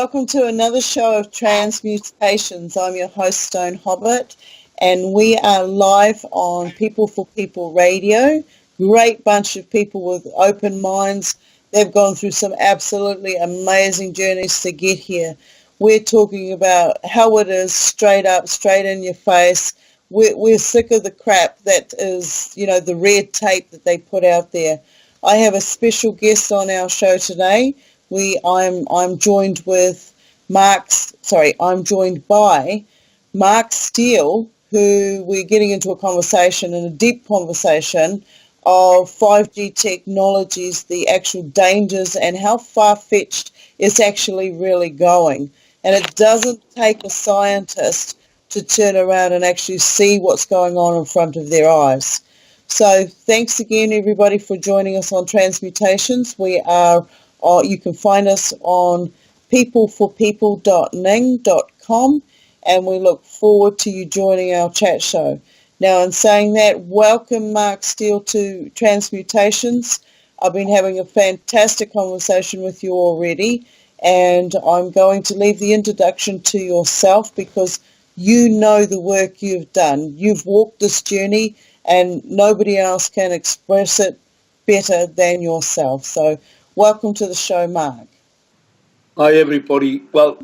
welcome to another show of Transmutations. I'm your host, Stone Hobbit, and we are live on People for People Radio. Great bunch of people with open minds. They've gone through some absolutely amazing journeys to get here. We're talking about how it is straight up, straight in your face. We're sick of the crap that is, the red tape that they put out there. I have a special guest on our show today. I'm joined by Mark Steele, who we're getting into a conversation, and a deep conversation of 5G technologies, the actual dangers, and how far-fetched it's actually really going. And it doesn't take a scientist to turn around and actually see what's going on in front of their eyes. So thanks again, everybody, for joining us on Transmutations. You can find us on peopleforpeople.ning.com, and we look forward to you joining our chat show. Now, in saying that, welcome Mark Steele to Transmutations. I've been having a fantastic conversation with you already, and I'm going to leave the introduction to yourself because you know the work you've done. You've walked this journey, and nobody else can express it better than yourself. So welcome to the show, Mark. Hi, everybody. Well,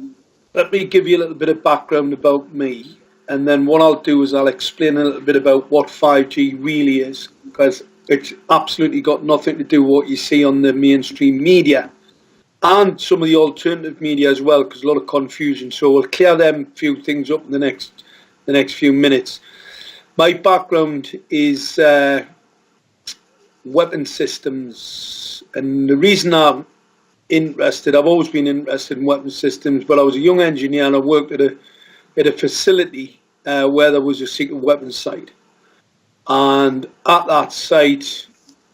let me give you a little bit of background about me, and then what I'll do is I'll explain a little bit about what 5G really is, because it's absolutely got nothing to do with what you see on the mainstream media and some of the alternative media as well, because a lot of confusion. So we'll clear them few things up in the next few minutes. My background is weapon systems, and the reason I've always been interested in weapon systems, but I was a young engineer and I worked at a facility where there was a secret weapons site. And at that site,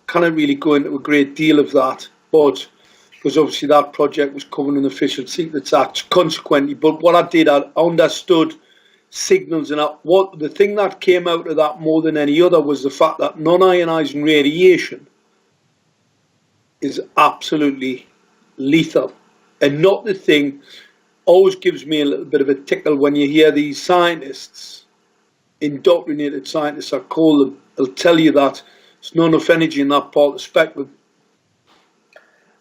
can't really go into a great deal of that, but because obviously that project was covered in Official Secrets Act, consequently. But what I did, I understood signals, and the thing that came out of that more than any other was the fact that non-ionizing radiation is absolutely lethal, and not the thing. Always gives me a little bit of a tickle when you hear these scientists, indoctrinated scientists I call them, they'll tell you that there's not enough energy in that part of the spectrum.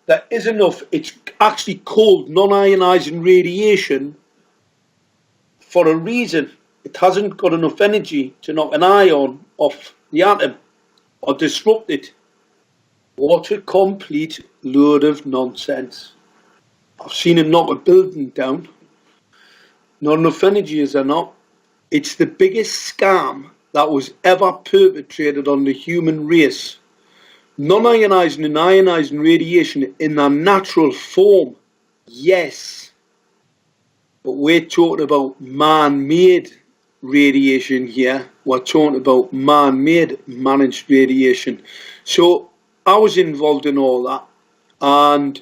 There is enough. It's actually called non-ionizing radiation for a reason. It hasn't got enough energy to knock an ion off the atom or disrupt it. What a complete load of nonsense. I've seen him knock a building down. Not enough energy, is there not? It's the biggest scam that was ever perpetrated on the human race. Non-ionizing and ionizing radiation in their natural form, yes. But we're talking about man-made radiation here. We're talking about man-made managed radiation. So I was involved in all that, and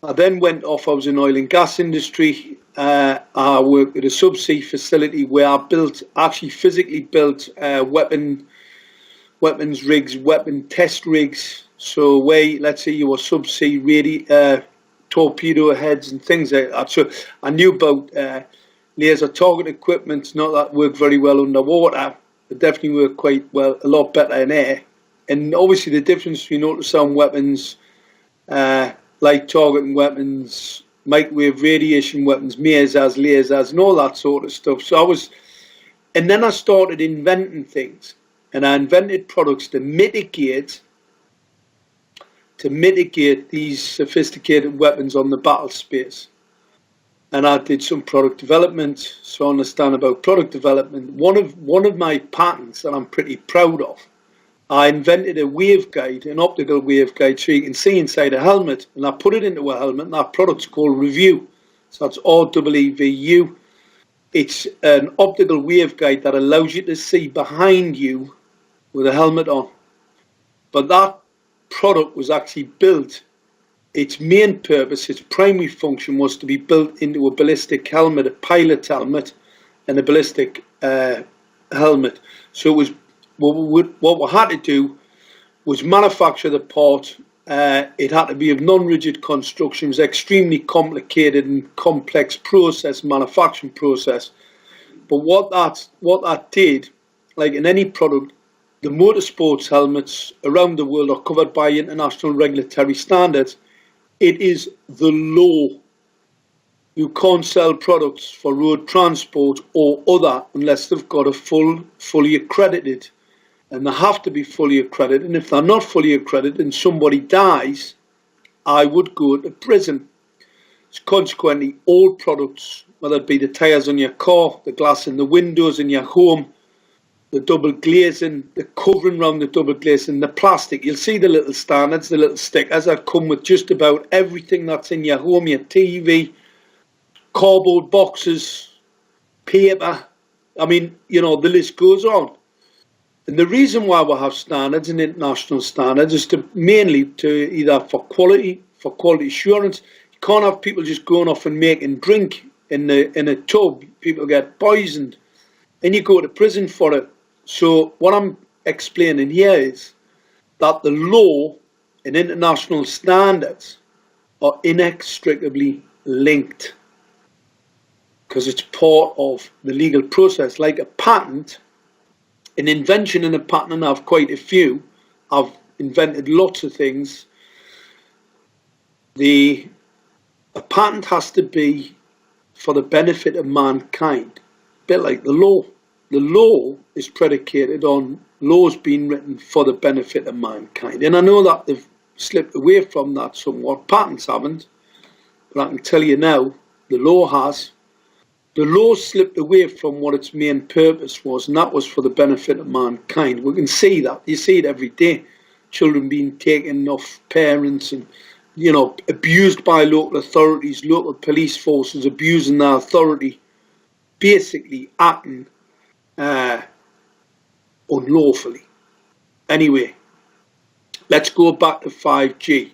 I then went off. I was in the oil and gas industry. I worked at a subsea facility where I physically built weapons rigs, weapon test rigs. So let's say you were subsea torpedo heads and things like that. So I knew about laser target equipment. Not that worked very well underwater, but definitely worked quite well, a lot better in air. And obviously the difference between ultrasound weapons, light targeting weapons, microwave radiation weapons, lasers, and all that sort of stuff. And then I started inventing things, and I invented products to mitigate these sophisticated weapons on the battle space. And I did some product development, so I understand about product development. One of my patents that I'm pretty proud of, I invented a waveguide, an optical waveguide, so you can see inside a helmet, and I put it into a helmet, and that product's called Review. So that's REEVU. It's an optical waveguide that allows you to see behind you with a helmet on. But that product was actually built, its main purpose, its primary function was to be built into a ballistic helmet, a pilot helmet, and a ballistic helmet. So it was what we had to do was manufacture the part It had to be of non-rigid construction. It was extremely complicated and complex process, manufacturing process. But what that did, like in any product, the motorsports helmets around the world are covered by international regulatory standards. It is the law. You can't sell products for road transport or other unless they've got a fully accredited. And they have to be fully accredited. And if they're not fully accredited and somebody dies, I would go to prison. So consequently, all products, whether it be the tyres on your car, the glass in the windows in your home, the double glazing, the covering around the double glazing, the plastic, you'll see the little standards, the little stickers that come with just about everything that's in your home, your TV, cardboard boxes, paper. I mean, you know, the list goes on. And the reason why we have standards and international standards is mainly to either for quality assurance. You can't have people just going off and making drink in a tub. People get poisoned and you go to prison for it. So what I'm explaining here is that the law and international standards are inextricably linked because it's part of the legal process. Like a patent, an invention and a patent, and I have quite a few. I've invented lots of things. A patent has to be for the benefit of mankind, a bit like the law. The law is predicated on laws being written for the benefit of mankind. And I know that they've slipped away from that somewhat. Patents haven't. But I can tell you now, the law has. The law slipped away from what its main purpose was, and that was for the benefit of mankind. We can see that. You see it every day. Children being taken off parents and, you know, abused by local authorities, local police forces abusing their authority, basically acting unlawfully. Anyway, let's go back to 5G.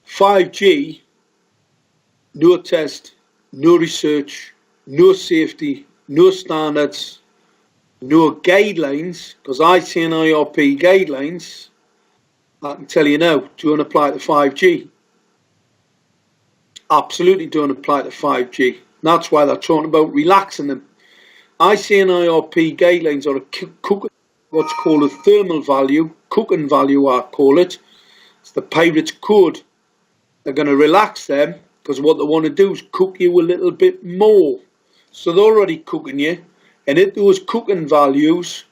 5G, no test, no research, no safety, no standards, no guidelines, because ICNIRP guidelines, I can tell you now, don't apply to 5G. Absolutely don't apply to 5G. That's why they're talking about relaxing them. ICNIRP guidelines are what's called a thermal value, cooking value I call it. It's the Pirates Code. They're going to relax them because what they want to do is cook you a little bit more. So they're already cooking you. And at those cooking values,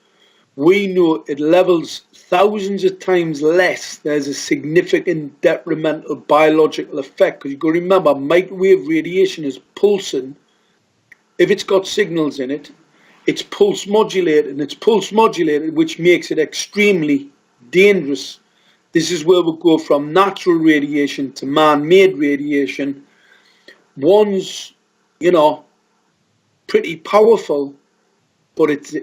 we know at levels thousands of times less, there's a significant detrimental biological effect. Because you've got to remember, microwave radiation is pulsing. If it's got signals in it, it's pulse modulated, and it's pulse modulated, which makes it extremely dangerous. This is where we go from natural radiation to man-made radiation. One's, you know, pretty powerful, but it's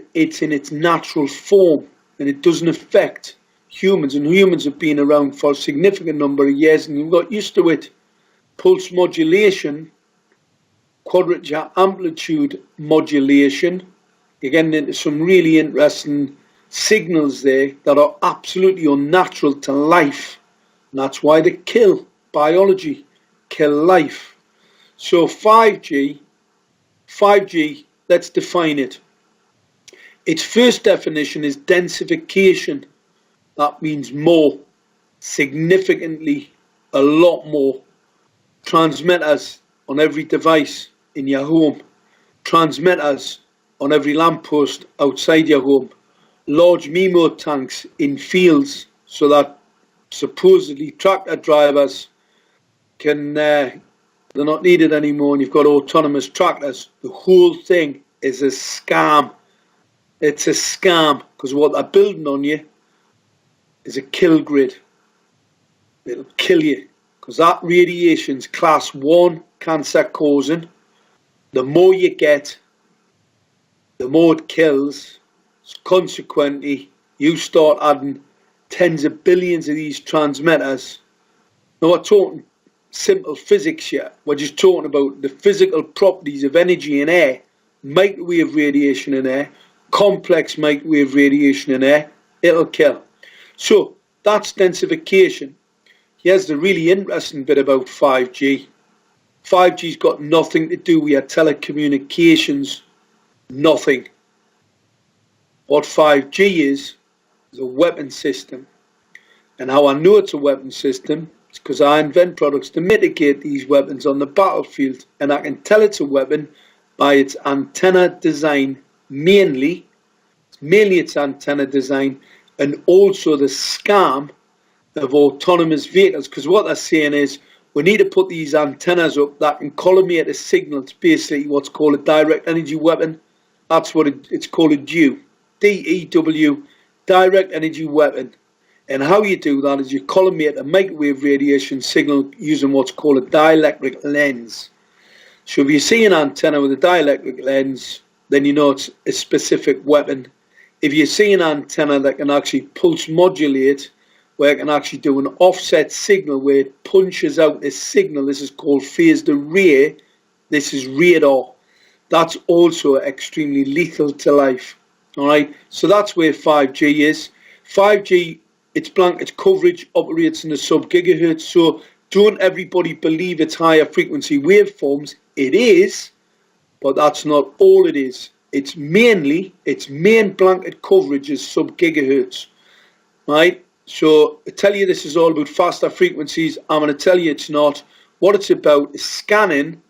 in its natural form, and it doesn't affect humans. And humans have been around for a significant number of years, and you've got used to it. Pulse modulation, quadrature amplitude modulation. You're getting into some really interesting signals there that are absolutely unnatural to life. And that's why they kill biology, kill life. So 5G, let's define it. Its first definition is densification. That means more, significantly, a lot more. Transmitters on every device in your home. Transmitters on every lamppost outside your home. Large MIMO tanks in fields so that supposedly tractor drivers can, they're not needed anymore and you've got autonomous tractors. The whole thing is a scam. It's a scam because what they're building on you is a kill grid. It'll kill you because that radiation's class 1 cancer causing. The more you get, the more it kills. Consequently, you start adding tens of billions of these transmitters. Now we're talking simple physics here. We're just talking about the physical properties of energy in air, microwave radiation in air, complex microwave radiation in air. It'll kill. So That's densification. Here's the really interesting bit about 5G. 5G's got nothing to do with your telecommunications, nothing. What 5G is a weapon system. And how I know it's a weapon system is because I invent products to mitigate these weapons on the battlefield. And I can tell it's a weapon by its antenna design mainly its antenna design, and also the scam of autonomous vehicles, because what they're saying is we need to put these antennas up that can collimate a signal. It's basically what's called a direct energy weapon. That's what it's called, a DEW, D-E-W, direct energy weapon. And how you do that is you collimate a microwave radiation signal using what's called a dielectric lens. So if you see an antenna with a dielectric lens, then you know it's a specific weapon. If you see an antenna that can actually pulse modulate, where it can actually do an offset signal where it punches out a signal, this is called phased array, this is radar. That's also extremely lethal to life. Alright, so that's where 5G is. 5G, its blanket coverage operates in the sub-gigahertz, so don't everybody believe it's higher frequency waveforms. It is, but that's not all it is. Its main blanket coverage is sub-gigahertz, right? So I tell you this is all about faster frequencies. I'm going to tell you it's not. What it's about is scanning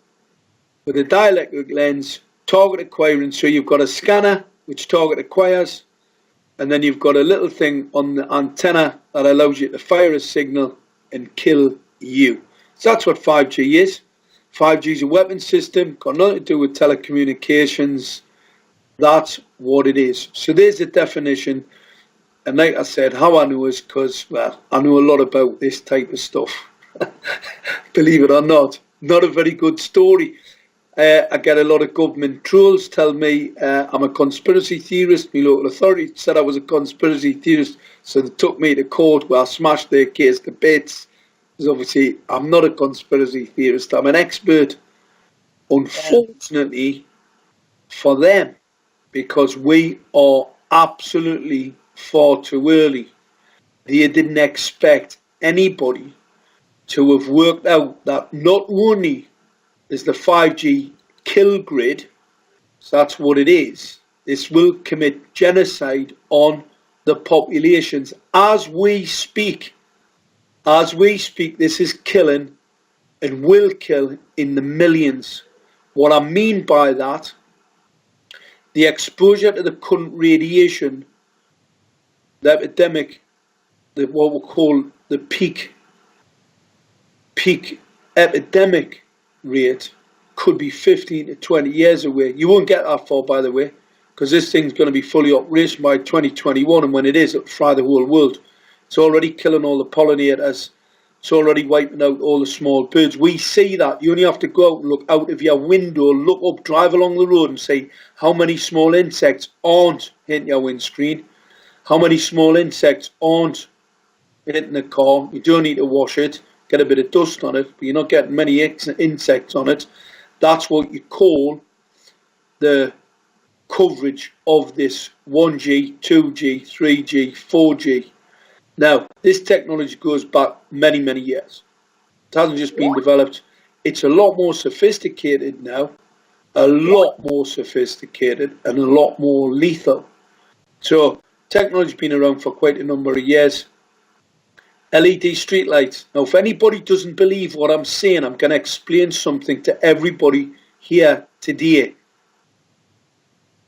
with a dielectric lens, target acquiring. So you've got a scanner which target acquires, and then you've got a little thing on the antenna that allows you to fire a signal and kill you. So that's what 5G is. 5G is a weapon system, got nothing to do with telecommunications. That's what it is. So there's the definition. And like I said, how I know is because, well, I know a lot about this type of stuff. Believe it or not. Not a very good story. I get a lot of government trolls tell me I'm a conspiracy theorist. My local authority said I was a conspiracy theorist. So they took me to court where I smashed their case to bits. Because obviously I'm not a conspiracy theorist. I'm an expert. Unfortunately for them, because we are absolutely far too early. They didn't expect anybody to have worked out that not only is the 5G kill grid, so that's what it is, this will commit genocide on the populations as we speak. As we speak, this is killing and will kill in the millions. What I mean by that, the exposure to the current radiation, the epidemic, what we call the peak epidemic rate, could be 15 to 20 years away. You won't get that far, by the way, because this thing's going to be fully operational by 2021, and when it is, it'll fry the whole world. It's already killing all the pollinators. It's already wiping out all the small birds. We see that. You only have to go out and look out of your window, look up, drive along the road and say how many small insects aren't hitting your windscreen, how many small insects aren't hitting the car. You don't need to wash it, get a bit of dust on it, but you're not getting many insects on it. That's what you call the coverage of this 1G, 2G, 3G, 4G. Now, this technology goes back many, many years. It hasn't just been developed. It's a lot more sophisticated now, a lot more sophisticated and a lot more lethal. So, technology's been around for quite a number of years. LED streetlights. Now, if anybody doesn't believe what I'm saying, I'm going to explain something to everybody here today.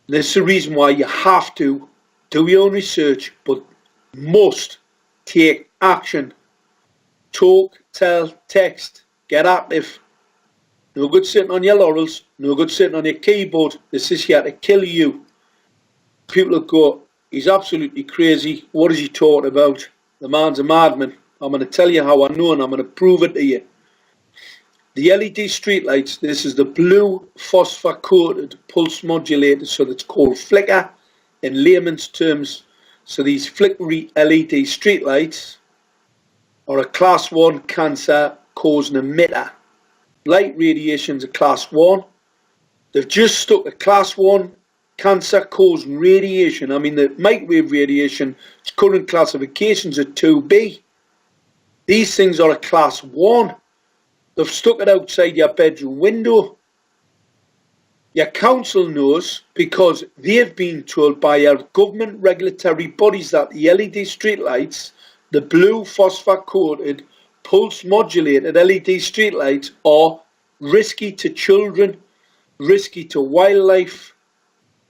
This is the reason why you have to do your own research, but must take action. Talk, tell, text, get active. No good sitting on your laurels, no good sitting on your keyboard. This is here to kill you. People will go, he's absolutely crazy. What is he talking about? The man's a madman. I'm going to tell you how I know, and I'm going to prove it to you. The LED streetlights, this is the blue phosphor coated pulse modulator, so that's called flicker in layman's terms. So these flickery LED streetlights are a class 1 cancer causing emitter. Light radiation is a class 1. They've just stuck a class 1 cancer-causing radiation. I mean, the microwave radiation, its current classifications are 2B. These things are a class 1. They've stuck it outside your bedroom window. Your council knows because they've been told by our government regulatory bodies that the LED streetlights, the blue phosphor-coated, pulse-modulated LED streetlights, are risky to children, risky to wildlife,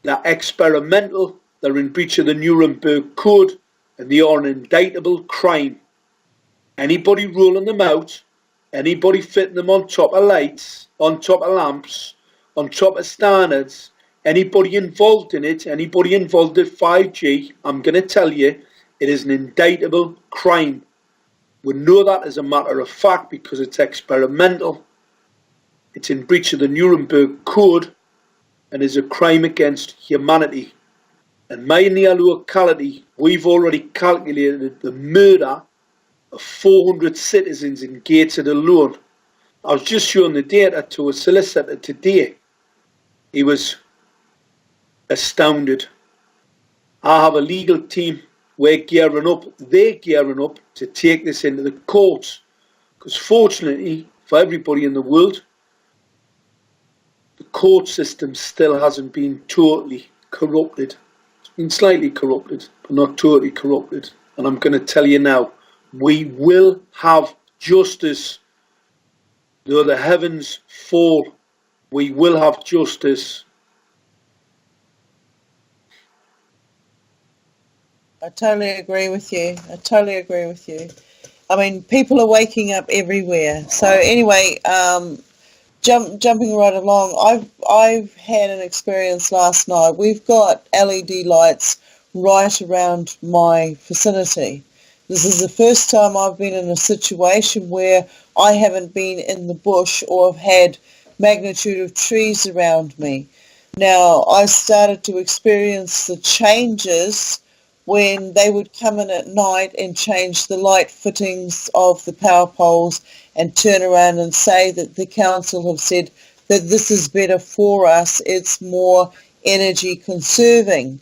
they're experimental, they're in breach of the Nuremberg Code, and they are an indictable crime. Anybody rolling them out, anybody fitting them on top of lights, on top of lamps, on top of standards, anybody involved in it, anybody involved in 5G, I'm going to tell you, it is an indictable crime. We know that as a matter of fact because it's experimental. It's in breach of the Nuremberg Code and is a crime against humanity. And my near locality, we've already calculated the murder of 400 citizens in Gateshead alone. I was just showing the data to a solicitor today. He was astounded. I have a legal team. We're gearing up. They're gearing up to take this into the courts. Because fortunately, for everybody in the world, the court system still hasn't been totally corrupted. It's been slightly corrupted, but not totally corrupted. And I'm going to tell you now, we will have justice. Though the heavens fall, we will have justice. I totally agree with you. I mean, people are waking up everywhere. So anyway, jumping right along, I've had an experience last night. We've got LED lights right around my vicinity. This is the first time I've been in a situation where I haven't been in the bush or have had magnitude of trees around me. Now, I started to experience the changes when they would come in at night and change the light fittings of the power poles and turn around and say that the council have said that this is better for us, it's more energy conserving.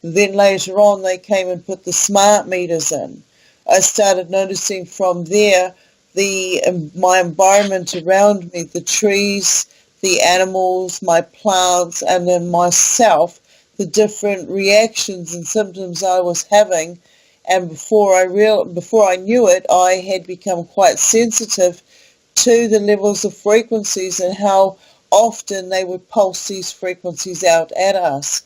Then later on they came and put the smart meters in. I started noticing from there my environment around me, the trees, the animals, my plants, and then myself, the different reactions and symptoms I was having. And before I knew it, I had become quite sensitive to the levels of frequencies and how often they would pulse these frequencies out at us.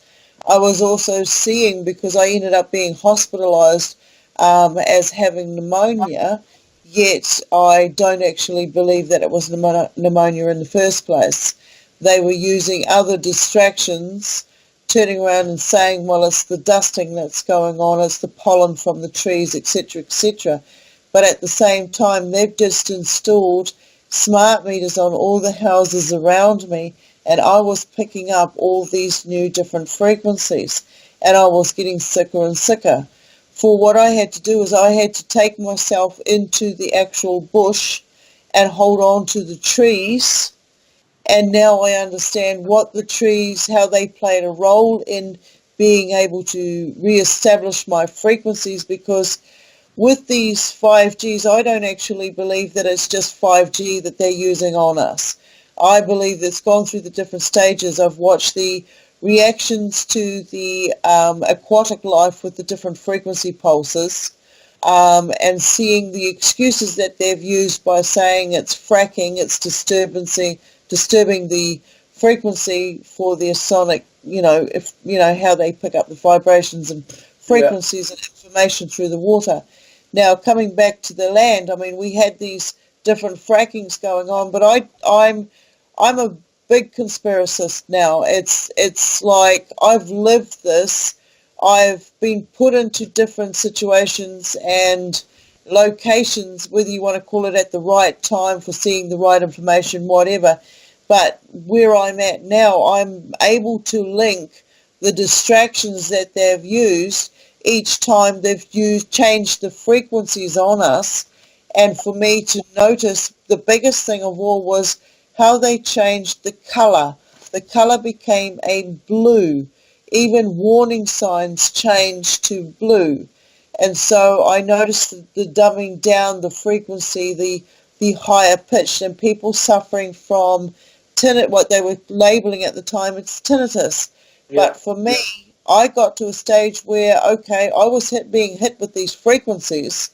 I was also seeing, because I ended up being hospitalized as having pneumonia, yet I don't actually believe that it was pneumonia in the first place. They were using other distractions, turning around and saying, well, it's the dusting that's going on, it's the pollen from the trees, etc., etc. But at the same time, they've just installed smart meters on all the houses around me, and I was picking up all these new different frequencies, and I was getting sicker and sicker. For what I had to do is I had to take myself into the actual bush and hold on to the trees. And now I understand what the trees, how they played a role in being able to re-establish my frequencies, because with these 5Gs, I don't actually believe that it's just 5G that they're using on us. I believe it's gone through the different stages. I've watched the reactions to the aquatic life with the different frequency pulses, and seeing the excuses that they've used by saying it's fracking, it's disturbing the frequency for their sonic, how they pick up the vibrations and frequencies and information through the water. Now, coming back to the land, I mean, we had these different frackings going on, but I'm a big conspiracist now. It's like I've lived this. I've been put into different situations and locations, whether you want to call it at the right time for seeing the right information, whatever. But where I'm at now, I'm able to link the distractions that they've used each time they've changed the frequencies on us. And for me to notice, the biggest thing of all was how they changed the colour. The colour became a blue. even warning signs changed to blue. And so I noticed the dumbing down, the frequency, the higher pitch, and people suffering from what they were labeling at the time, it's tinnitus. Yeah. But for me, I got to a stage where, okay, I was being hit with these frequencies,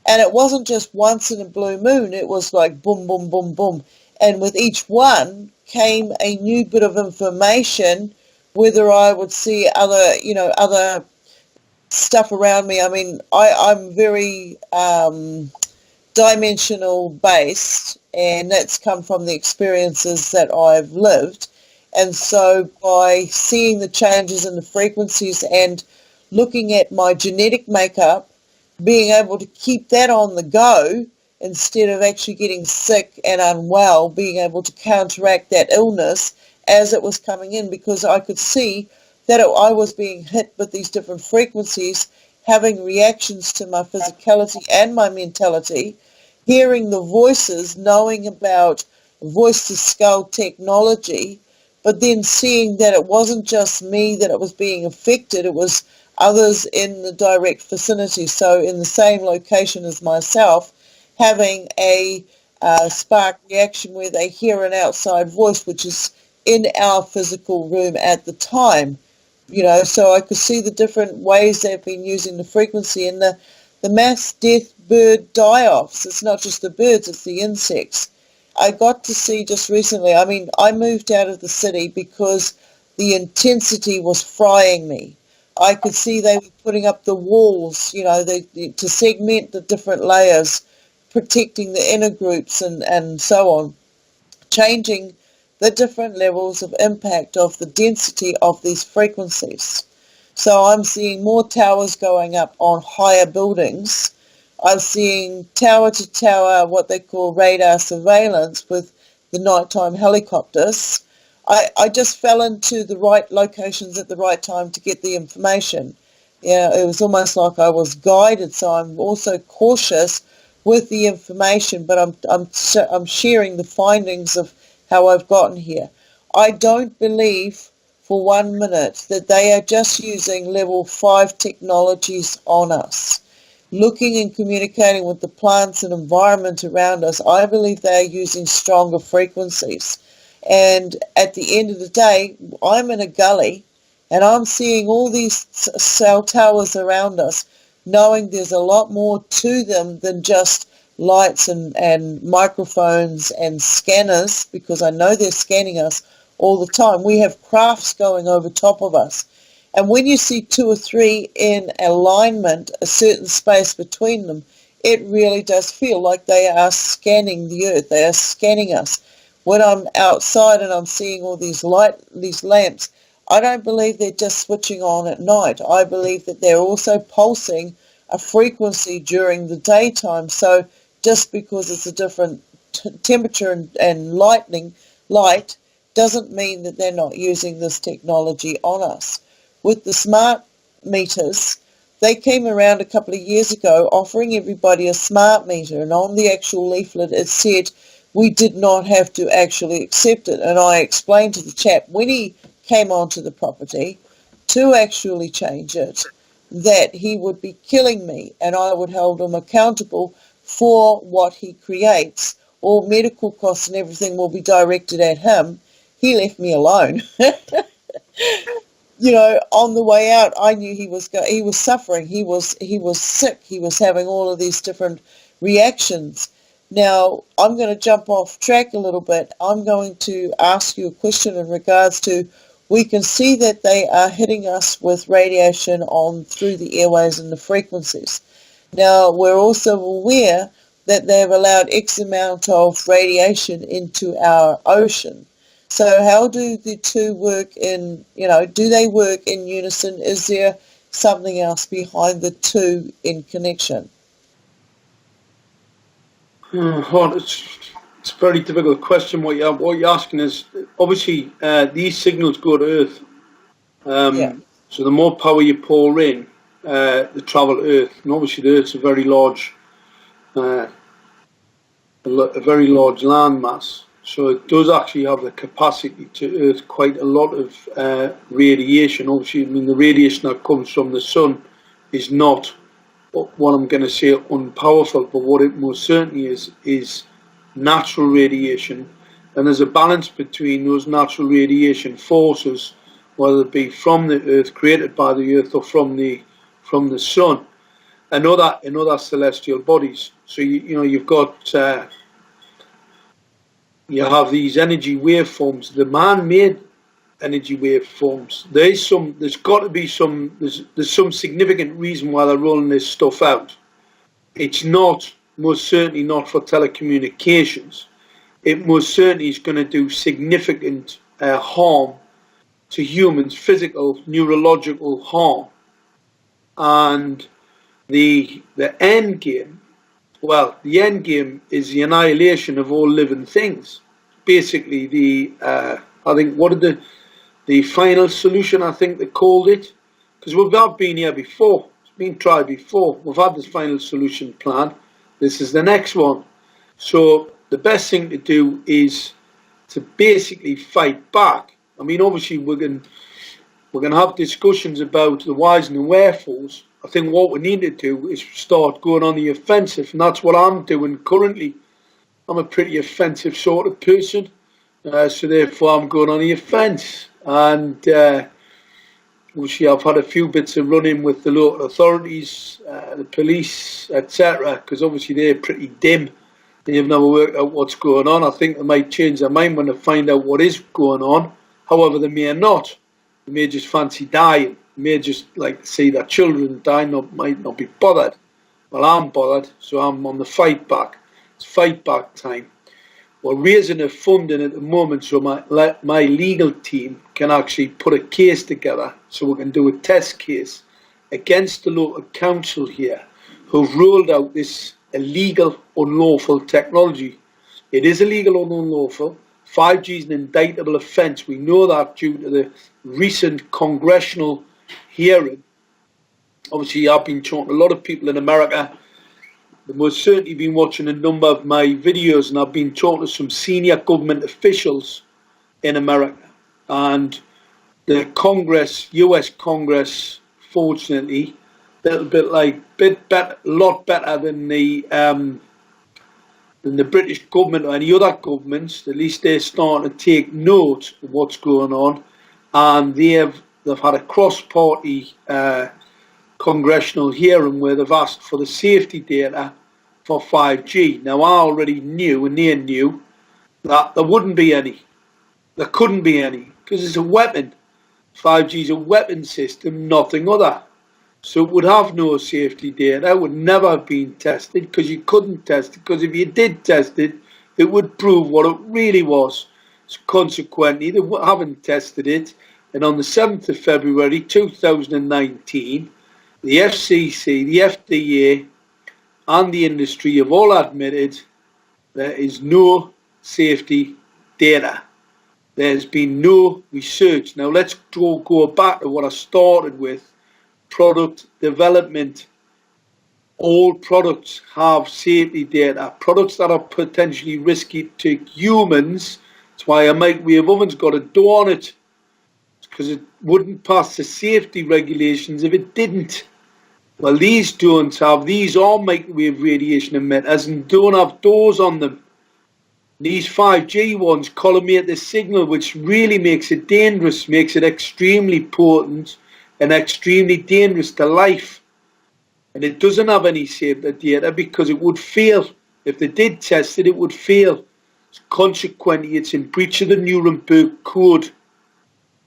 and it wasn't just once in a blue moon, it was like boom, boom, boom, boom. And with each one came a new bit of information, whether I would see other stuff around me. I mean, I'm very dimensional based, and that's come from the experiences that I've lived. And so by seeing the changes in the frequencies and looking at my genetic makeup, being able to keep that on the go instead of actually getting sick and unwell, being able to counteract that illness as it was coming in, because I could see that I was being hit with these different frequencies, having reactions to my physicality and my mentality, hearing the voices, knowing about voice-to-skull technology, but then seeing that it wasn't just me that it was being affected, it was others in the direct vicinity, so in the same location as myself, having a spark reaction where they hear an outside voice, which is in our physical room at the time. So I could see the different ways they've been using the frequency and the mass death bird die-offs. It's not just the birds, it's the insects. I got to see just recently, I mean, I moved out of the city because the intensity was frying me. I could see they were putting up the walls, to segment the different layers, protecting the inner groups and so on, changing the different levels of impact of the density of these frequencies. So I'm seeing more towers going up on higher buildings. I'm seeing tower to tower, what they call radar surveillance with the nighttime helicopters. I just fell into the right locations at the right time to get the information. It was almost like I was guided, so I'm also cautious with the information, but I'm sharing the findings of how I've gotten here. I don't believe for 1 minute that they are just using level 5 technologies on us. Looking and communicating with the plants and environment around us, I believe they are using stronger frequencies. And at the end of the day, I'm in a gully and I'm seeing all these cell towers around us, knowing there's a lot more to them than just lights and microphones and scanners, because I know they're scanning us all the time. We have crafts going over top of us. And when you see 2 or 3 in alignment, a certain space between them, it really does feel like they are scanning the earth. They are scanning us. When I'm outside and I'm seeing all these lamps, I don't believe they're just switching on at night. I believe that they're also pulsing a frequency during the daytime. So just because it's a different temperature and light doesn't mean that they're not using this technology on us. With the smart meters, they came around a couple of years ago offering everybody a smart meter, and on the actual leaflet it said we did not have to actually accept it. And I explained to the chap when he came onto the property to actually change it that he would be killing me and I would hold him accountable for what he creates. All medical costs and everything will be directed at him. He left me alone. On the way out, I knew he was suffering. He was sick. He was having all of these different reactions. Now, I'm going to jump off track a little bit. I'm going to ask you a question in regards to, we can see that they are hitting us with radiation on through the airways and the frequencies. Now, we're also aware that they've allowed X amount of radiation into our ocean. So how do the two work do they work in unison? Is there something else behind the two in connection? It's a very difficult question. What you're asking is, obviously, these signals go to Earth. So the more power you pour in, they travel to Earth. And obviously, the Earth's a very large land mass. So it does actually have the capacity to earth quite a lot of radiation. Obviously, I mean, the radiation that comes from the sun is not what I'm going to say unpowerful, but what it most certainly is natural radiation. And there's a balance between those natural radiation forces, whether it be from the earth, created by the earth, or from the sun, and other celestial bodies. So you've got you have these energy waveforms, the man-made energy waveforms. There's got to be some significant reason why they're rolling this stuff out. It's not, most certainly not for telecommunications. It most certainly is going to do significant harm to humans, physical, neurological harm. And the end game, well, the end game is the annihilation of all living things. Basically, I think, what did the final solution, I think they called it, because we've been here before. It's been tried before. We've had this final solution plan. This is the next one. So the best thing to do is to basically fight back. I mean, obviously we're going to have discussions about the whys and the wherefores. I think what we need to do is start going on the offensive, and that's what I'm doing currently. I'm a pretty offensive sort of person, so therefore I'm going on the offence. And obviously I've had a few bits of run-in with the local authorities, the police, etc., because obviously they're pretty dim. They've never worked out what's going on. I think they might change their mind when they find out what is going on. However, they may not. They may just fancy dying. They may just like to see their children die, might not be bothered. Well, I'm bothered, so I'm on the fight back. It's fight back time. We're raising a funding at the moment so my legal team can actually put a case together so we can do a test case against the local council here who've rolled out this illegal, unlawful technology. It is illegal and unlawful. 5G is an indictable offence. We know that due to the recent congressional hearing. Obviously, I've been talking to a lot of people in America. They've most certainly been watching a number of my videos, and I've been talking to some senior government officials in America. And the Congress, US Congress, fortunately, a lot better than the British government or any other governments. At least they're starting to take note of what's going on, and they've had a cross-party congressional hearing where they've asked for the safety data for 5G. Now, I already knew, and they knew, that there wouldn't be any. There couldn't be any, because it's a weapon. 5G is a weapon system, nothing other. So it would have no safety data. It would never have been tested, because you couldn't test it, because if you did test it, it would prove what it really was. So consequently, they haven't tested it. And on the 7th of February 2019, the FCC, the FDA, and the industry have all admitted there is no safety data. There's been no research. Now let's go back to what I started with, product development. All products have safety data. Products that are potentially risky to humans, that's why a microwave oven's got a door on it, because it wouldn't pass the safety regulations if it didn't. Well, these don't have, these are microwave radiation emitters and don't have doors on them. These 5G ones collimate the signal, which really makes it dangerous, makes it extremely potent and extremely dangerous to life. And it doesn't have any safety data because it would fail. If they did test it, it would fail. Consequently, it's in breach of the Nuremberg Code.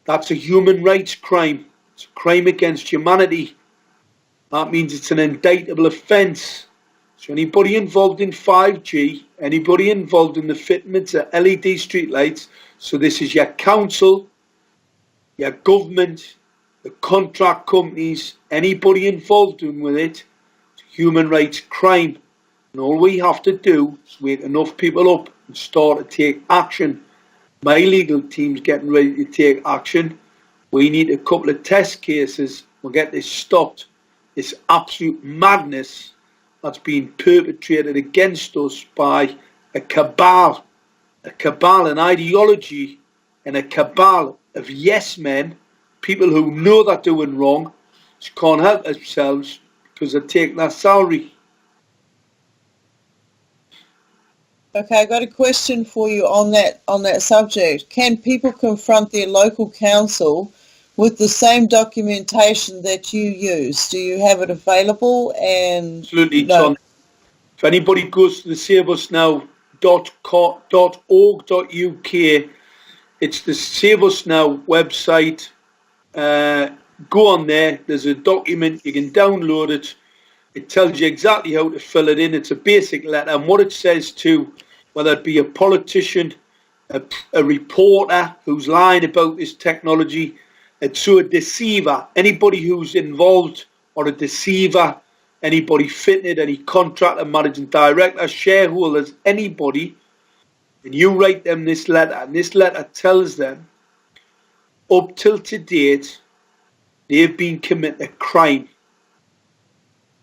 That's a human rights crime. It's a crime against humanity. That means it's an indictable offence. So anybody involved in 5G, anybody involved in the fitment of LED streetlights, so this is your council, your government, the contract companies, anybody involved with it, it's a human rights crime. And all we have to do is wake enough people up and start to take action. My legal team's getting ready to take action. We need a couple of test cases. We'll get this stopped. This absolute madness that's being perpetrated against us by a cabal a cabal, an ideology, and a cabal of yes men, people who know they're doing wrong, just can't help themselves because they're taking their salary. Okay, I got a question for you on that subject. Can people confront their local council with the same documentation that you use? Do you have it available? And Absolutely, no. John. If anybody goes to the saveusnow.org.uk, it's the Save Us Now website. Go on there. There's a document. You can download it. It tells you exactly how to fill it in. It's a basic letter. And what it says too, whether it be a politician, a reporter who's lying about this technology, it's a deceiver. Anybody who's involved or a deceiver, anybody fitted, any contractor, managing director, shareholders, anybody, and you write them this letter, and this letter tells them up till to date, they've been committing a crime.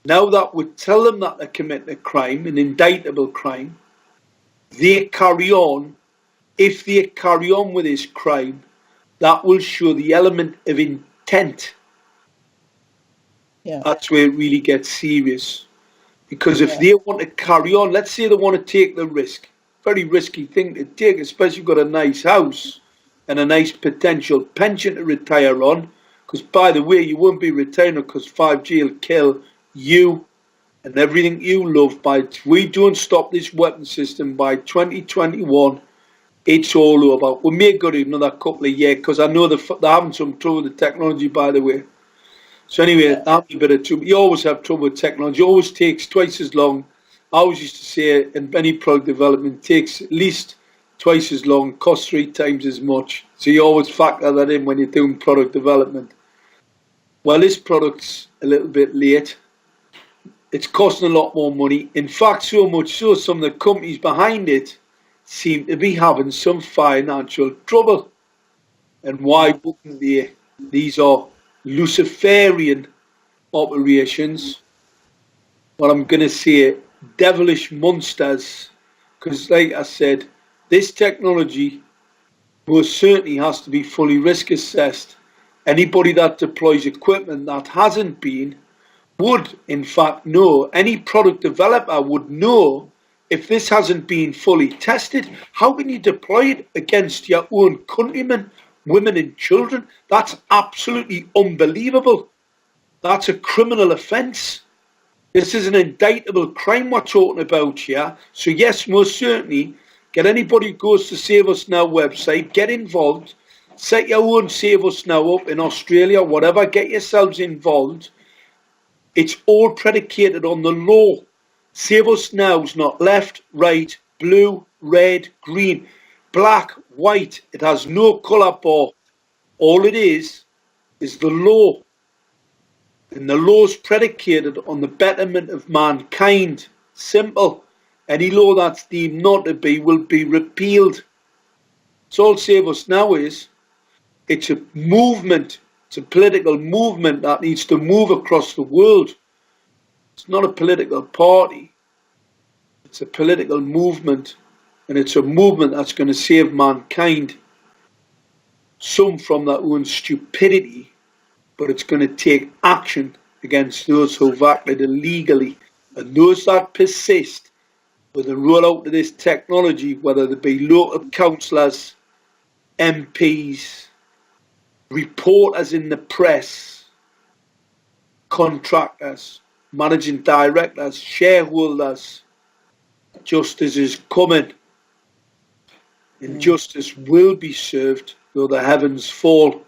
Now that would tell them that they're committing a crime, an indictable crime, they carry on. If they carry on with this crime, that will show the element of intent. Yeah. That's where it really gets serious. Because if they want to carry on, let's say they want to take the risk, very risky thing to take, especially if you've got a nice house and a nice potential pension to retire on, because by the way, you won't be retiring because 5G will kill you and everything you love. If we don't stop this weapon system by 2021, it's all over. We may go to another couple of years because I know they're having some trouble with the technology, by the way. So anyway, that'll be a bit of trouble. You always have trouble with technology. It always takes twice as long. I always used to say in any product development, takes at least twice as long, costs 3 times as much. So you always factor that in when you're doing product development. Well, this product's a little bit late. It's costing a lot more money. In fact, so much so, some of the companies behind it seem to be having some financial trouble. And why wouldn't they? These are Luciferian operations. What I'm going to say, devilish monsters. Because like I said, this technology most certainly has to be fully risk assessed. Anybody that deploys equipment that hasn't been would in fact know, any product developer would know, if this hasn't been fully tested, how can you deploy it against your own countrymen, women and children? That's absolutely unbelievable. That's a criminal offence. This is an indictable crime we're talking about here. So yes, most certainly, get anybody who goes to Save Us Now website, get involved, set your own Save Us Now up in Australia, whatever, get yourselves involved. It's all predicated on the law. Save Us Now is not left, right, blue, red, green, black, white. It has no colour bar. All it is the law. And the law is predicated on the betterment of mankind. Simple. Any law that's deemed not to be will be repealed. That's all Save Us Now is. It's a movement. It's a political movement that needs to move across the world. It's not a political party. It's a political movement. And it's a movement that's going to save mankind. Some from their own stupidity. But it's going to take action against those who've acted illegally. And those that persist with the rollout of this technology, whether they be local councillors, MPs, reporters in the press, contractors, managing directors, shareholders, justice is coming. And justice will be served though the heavens fall.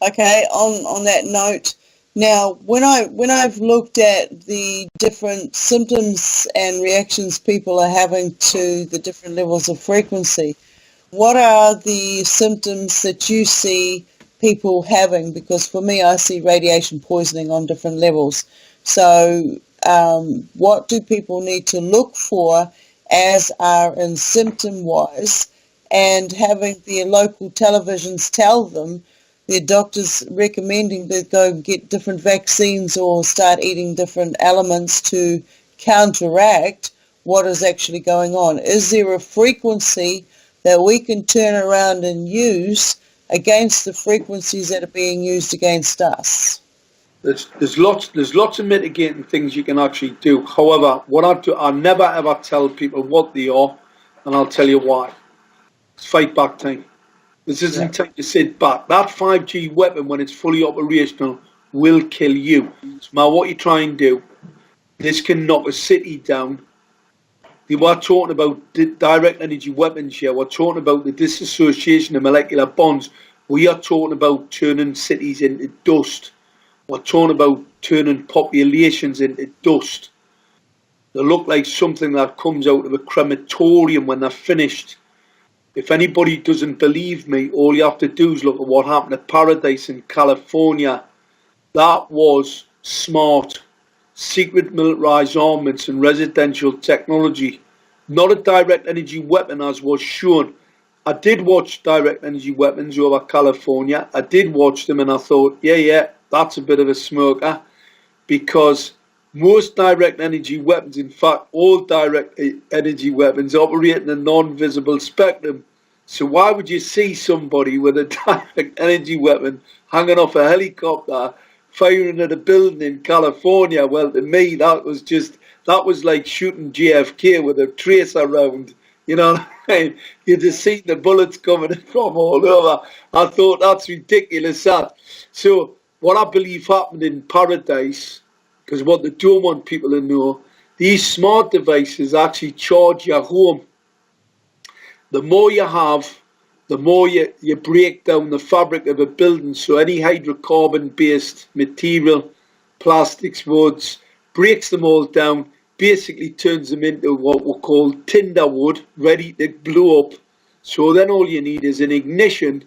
Okay, on that note, now when I've looked at the different symptoms and reactions people are having to the different levels of frequency, what are the symptoms that you see people having? Because for me, I see radiation poisoning on different levels. So what do people need to look for as are in symptom-wise, and having their local televisions tell them, their doctors recommending they go get different vaccines or start eating different elements to counteract what is actually going on. Is there a frequency that we can turn around and use against the frequencies that are being used against us? There's lots of mitigating things you can actually do. However, what I do, I never ever tell people what they are, and I'll tell you why. It's fight back time. This isn't time to sit back. That 5G weapon, when it's fully operational, will kill you. No matter what you try and do, this can knock a city down. We were talking about direct energy weapons here. We're talking about the disassociation of molecular bonds. We are talking about turning cities into dust. We're talking about turning populations into dust. They look like something that comes out of a crematorium when they're finished. If anybody doesn't believe me, all you have to do is look at what happened at Paradise in California. That was smart. Secret militarized armaments and residential technology, not a direct energy weapon as was shown. I did watch direct energy weapons over California. I did watch them and I thought, yeah, that's a bit of a smoker, because most direct energy weapons, in fact, all direct energy weapons operate in a non-visible spectrum. So why would you see somebody with a direct energy weapon hanging off a helicopter firing at a building in California? Well, to me, that was like shooting JFK with a tracer round. You know what I mean? You just see the bullets coming from all over. I thought that's ridiculous. So what I believe happened in Paradise, because what they don't want people to know, these smart devices actually charge your home. The more you have, the more you break down the fabric of a building. So any hydrocarbon-based material, plastics, woods, breaks them all down, basically turns them into what we call tinder wood, ready to blow up. So then all you need is an ignition,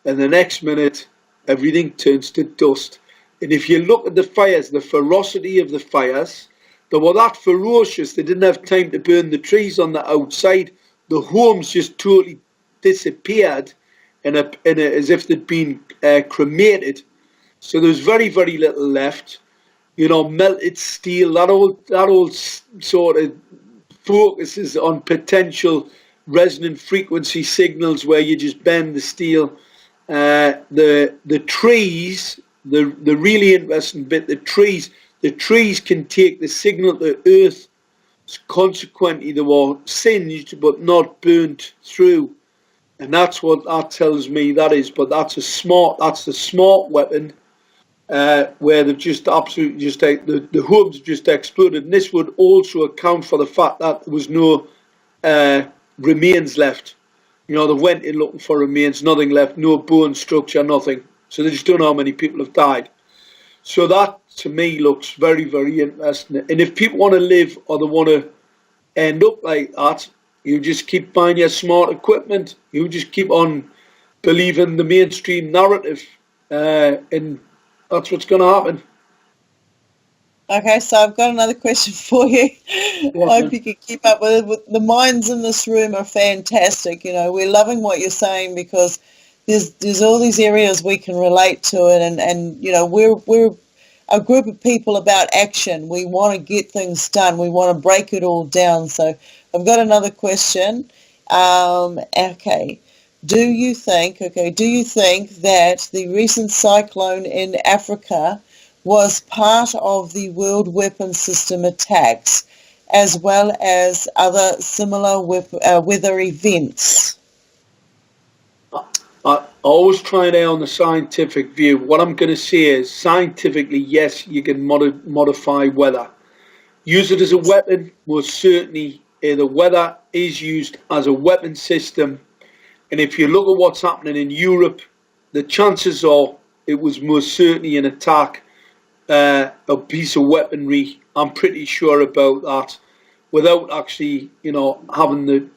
and the next minute, everything turns to dust. And if you look at the fires, the ferocity of the fires, they were that ferocious, they didn't have time to burn the trees on the outside. The homes just totally disappeared as if they'd been cremated. So there's very, very little left. You know, melted steel, that old sort of focuses on potential resonant frequency signals where you just bend the steel. The trees, the really interesting bit, the trees can take the signal to Earth. Consequently, they were singed but not burnt through, and that's what that tells me that is. But that's the smart weapon, where they've just absolutely the hubs just exploded. And this would also account for the fact that there was no remains left. You know, they went in looking for remains, nothing left, no bone structure, nothing. So they just don't know how many people have died. So that, to me, looks very, very interesting. And if people want to live or they want to end up like that, you just keep buying your smart equipment. You just keep on believing the mainstream narrative. And that's what's going to happen. Okay, so I've got another question for you. I hope you can keep up with it. The minds in this room are fantastic. You know, we're loving what you're saying, because there's all these areas we can relate to it, and you know, we're a group of people about action. We want to get things done. We want to break it all down. So I've got another question. Okay. Do you think that the recent cyclone in Africa was part of the world weapon system attacks, as well as other similar weather events? I always try and err on the scientific view. What I'm going to say is, scientifically, yes, you can modify weather. Use it as a weapon. Most certainly, the weather is used as a weapon system. And if you look at what's happening in Europe, the chances are it was most certainly an attack, a piece of weaponry. I'm pretty sure about that, without actually, you know, having the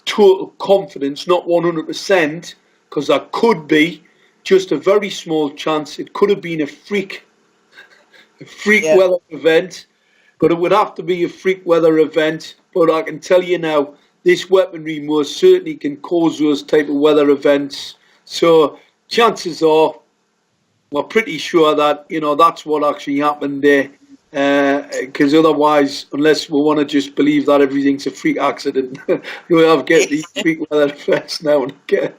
total confidence, not 100%, because that could be just a very small chance. It could have been a freak weather event, but it would have to be a freak weather event. But I can tell you now, this weaponry most certainly can cause those type of weather events. So chances are, we're pretty sure that, you know, that's what actually happened there. Because otherwise, unless we want to just believe that everything's a freak accident, we have get these freak weather effects now and again.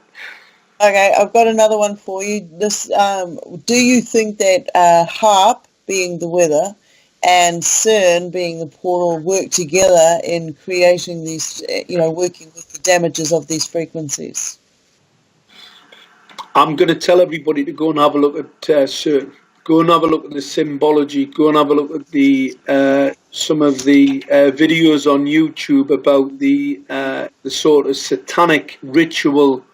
Okay, I've got another one for you. This, do you think that HARP, being the weather, and CERN, being the portal, work together in creating these, working with the damages of these frequencies? I'm going to tell everybody to go and have a look at CERN. Go and have a look at the symbology. Go and have a look at the some of the videos on YouTube about the sort of satanic ritual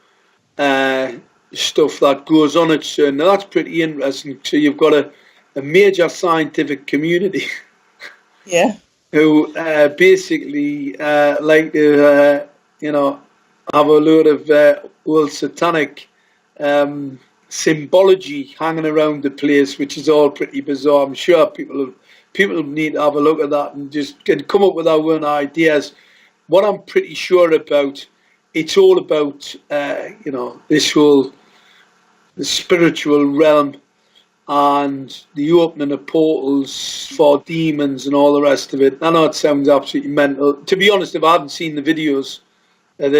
stuff that goes on at CERN. Now that's pretty interesting. So you've got a major scientific community, yeah, who basically like to have a load of old satanic symbology hanging around the place, which is all pretty bizarre. I'm sure people need to have a look at that and just can come up with their own ideas. What I'm pretty sure about, it's all about this whole the spiritual realm and the opening of portals for demons and all the rest of it. I know it sounds absolutely mental. To be honest, if I hadn't seen the videos of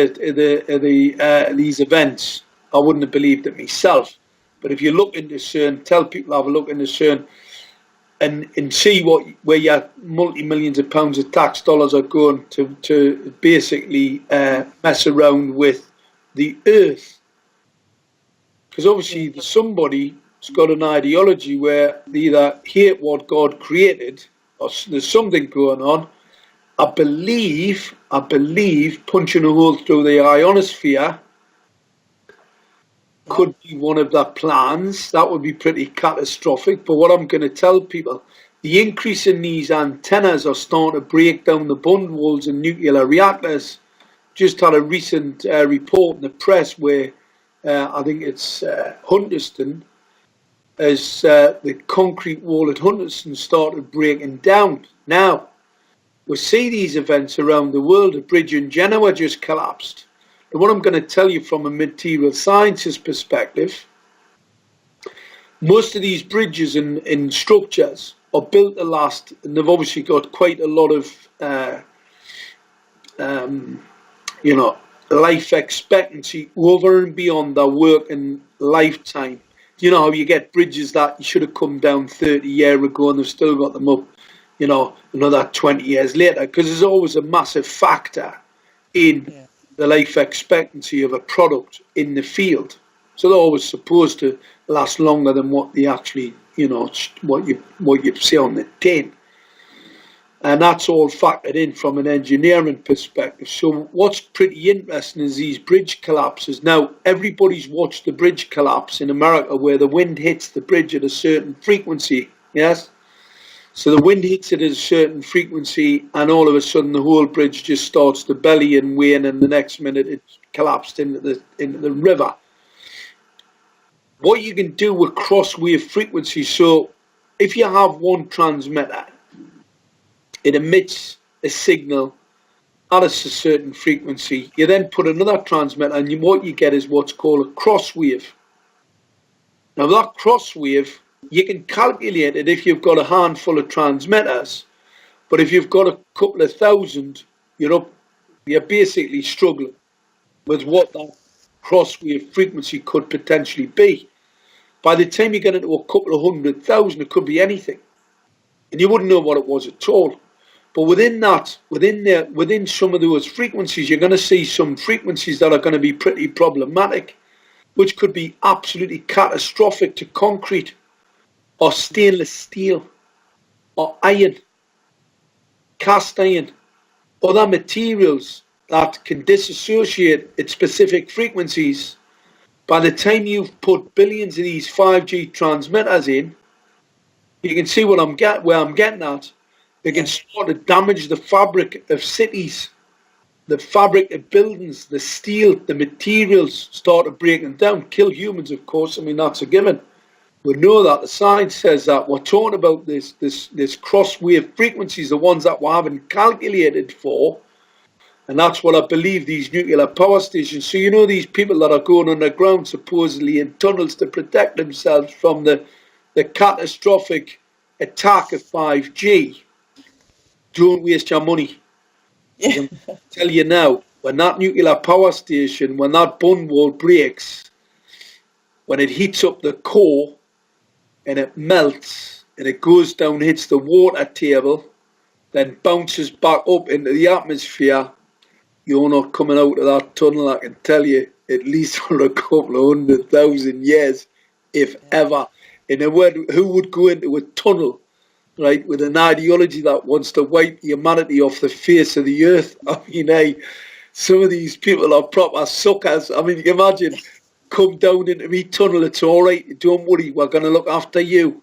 these events, I wouldn't have believed it myself. But if you look into CERN, tell people to have a look into CERN and see where your multi-millions of pounds of tax dollars are going to basically mess around with the earth. Because obviously somebody's got an ideology where they either hate what God created or there's something going on. I believe punching a hole through the ionosphere could be one of their plans. That would be pretty catastrophic. But what I'm going to tell people, the increase in these antennas are starting to break down the bond walls in nuclear reactors. Just had a recent report in the press where I think it's Hunterston, as the concrete wall at Hunterston started breaking down. Now, we see these events around the world. A bridge in Genoa just collapsed. And what I'm going to tell you from a material sciences perspective, most of these bridges and structures are built to last, and they've obviously got quite a lot of, life expectancy over and beyond their working lifetime. You know how you get bridges that you should have come down 30 years ago and they've still got them up, another 20 years later, because there's always a massive factor in the life expectancy of a product in the field. So they're always supposed to last longer than what they actually, what you see on the tin. And that's all factored in from an engineering perspective. So what's pretty interesting is these bridge collapses. Now, everybody's watched the bridge collapse in America where the wind hits the bridge at a certain frequency, yes? So the wind hits it at a certain frequency and all of a sudden the whole bridge just starts to belly and wane and the next minute it's collapsed into the river. What you can do with cross wave frequencies, so if you have one transmitter, it emits a signal at a certain frequency. You then put another transmitter and what you get is what's called a cross wave. Now that cross wave, you can calculate it if you've got a handful of transmitters, but if you've got a couple of thousand, you're basically struggling with what that cross wave frequency could potentially be. By the time you get into a couple of 100,000, it could be anything. And you wouldn't know what it was at all. But within some of those frequencies, you're going to see some frequencies that are going to be pretty problematic, which could be absolutely catastrophic to concrete or stainless steel or iron, cast iron, other materials that can disassociate at specific frequencies. By the time you've put billions of these 5G transmitters in, you can see where I'm getting at. They can start to damage the fabric of cities, the fabric of buildings, the steel, the materials start to breaking down, kill humans, of course. I mean, that's a given. We know that. The science says that. We're talking about this cross wave frequencies, the ones that we haven't calculated for. And that's what I believe these nuclear power stations. So these people that are going underground supposedly in tunnels to protect themselves from the catastrophic attack of 5G, don't waste your money. Yeah. I tell you now, when that nuclear power station, when that bund wall breaks, when it heats up the core and it melts and it goes down, hits the water table, then bounces back up into the atmosphere, you're not coming out of that tunnel, I can tell you, at least for a couple of 100,000 years, if ever. In a word, who would go into a tunnel, right, with an ideology that wants to wipe humanity off the face of the earth? I mean, hey, some of these people are proper suckers. I mean, you can imagine, come down into me tunnel, it's all right, don't worry, we're going to look after you.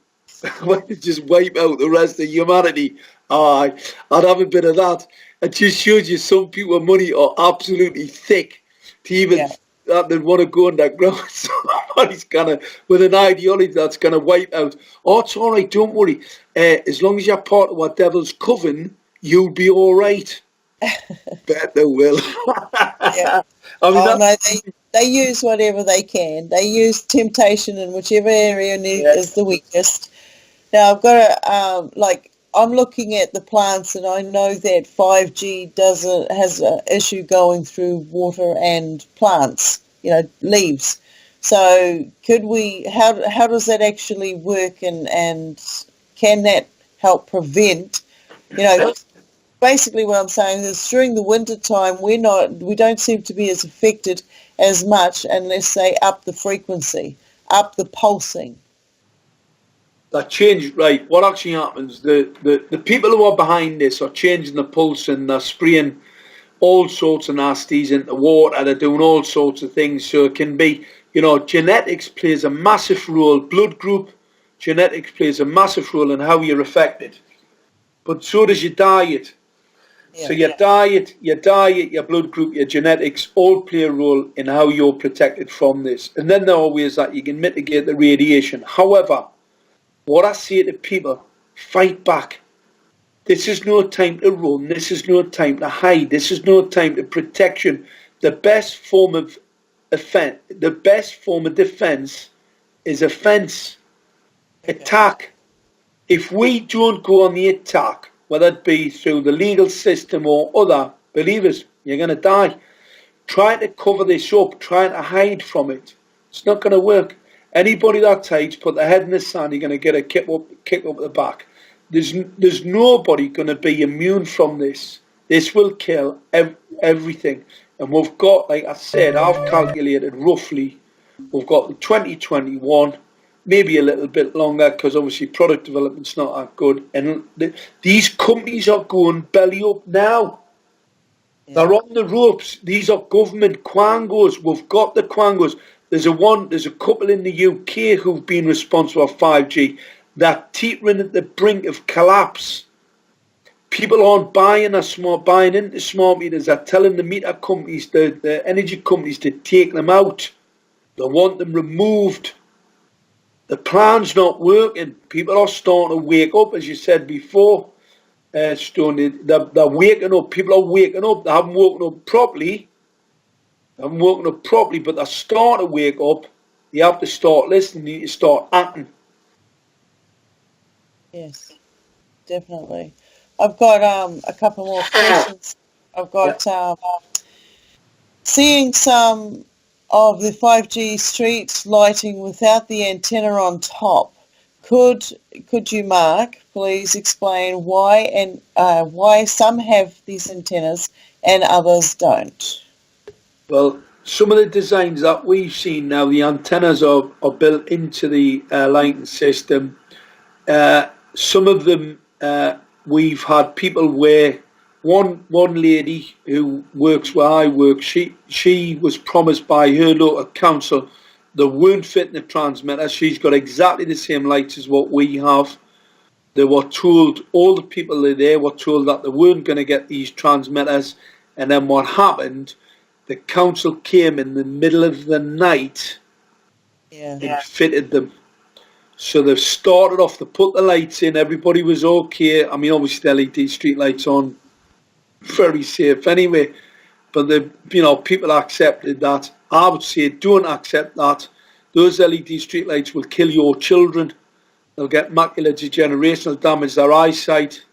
Just wipe out the rest of humanity. I'd have a bit of that. It just shows you some people with money are absolutely thick to even that they want to go underground. Somebody's gonna with an ideology that's gonna wipe out. Oh, it's all right, don't worry. As long as you're part of what devil's coven, you'll be all right. Bet they will. Yeah. I mean, No, they use whatever they can. They use temptation in whichever area is the weakest. Now I've got I'm looking at the plants, and I know that 5G has an issue going through water and plants, leaves. So how does that actually work, and can that help prevent, basically what I'm saying is during the winter time we don't seem to be as affected as much unless they up the frequency, up the pulsing. That change, right? What actually happens? The people who are behind this are changing the pulse, and they're spraying all sorts of nasties into water. They're doing all sorts of things. So it can be, genetics plays a massive role. Blood group genetics plays a massive role in how you're affected. But so does your diet. So your diet, your blood group, your genetics all play a role in how you're protected from this. And then there are ways that you can mitigate the radiation. However, what I say to people, fight back. This is no time to run. This is no time to hide. This is no time to protection. The best form of defense is offense. Attack. If we don't go on the attack, whether it be through the legal system or other, believers, you're going to die. Trying to cover this up, trying to hide from it, it's not going to work. Anybody that hides, put their head in the sand, you're going to get a kick up the back. There's nobody going to be immune from this. This will kill everything. And we've got, like I said, I've calculated roughly, we've got 2021, maybe a little bit longer, because obviously product development's not that good. And these companies are going belly up now. Yeah. They're on the ropes. These are government quangos. We've got the quangos. There's a couple in the UK who've been responsible for 5G. They're teetering at the brink of collapse. People aren't buying into smart meters. They're telling the meter companies, the energy companies, to take them out. They want them removed. The plan's not working. People are starting to wake up, as you said before, Stone. They're waking up. People are waking up. They haven't woken up properly. But they start to wake up. You have to start listening. You need to start acting. Yes, definitely. I've got a couple more questions. I've got seeing some of the 5G street lighting without the antenna on top. Could you, Mark, please explain why some have these antennas and others don't? Well, some of the designs that we've seen now, the antennas are built into the lighting system. Some of them, we've had people where one lady who works where I work, she was promised by her local council they weren't fitting the transmitter. She's got exactly the same lights as what we have. They were told, all the people there were told that they weren't going to get these transmitters. And then what happened, the council came in the middle of the night and fitted them. So they've started off, they put the lights in, everybody was okay. I mean, obviously the LED street lights on, very safe anyway. But people accepted that. I would say don't accept that. Those LED street lights will kill your children. They'll get macular degeneration, they'll damage their eyesight,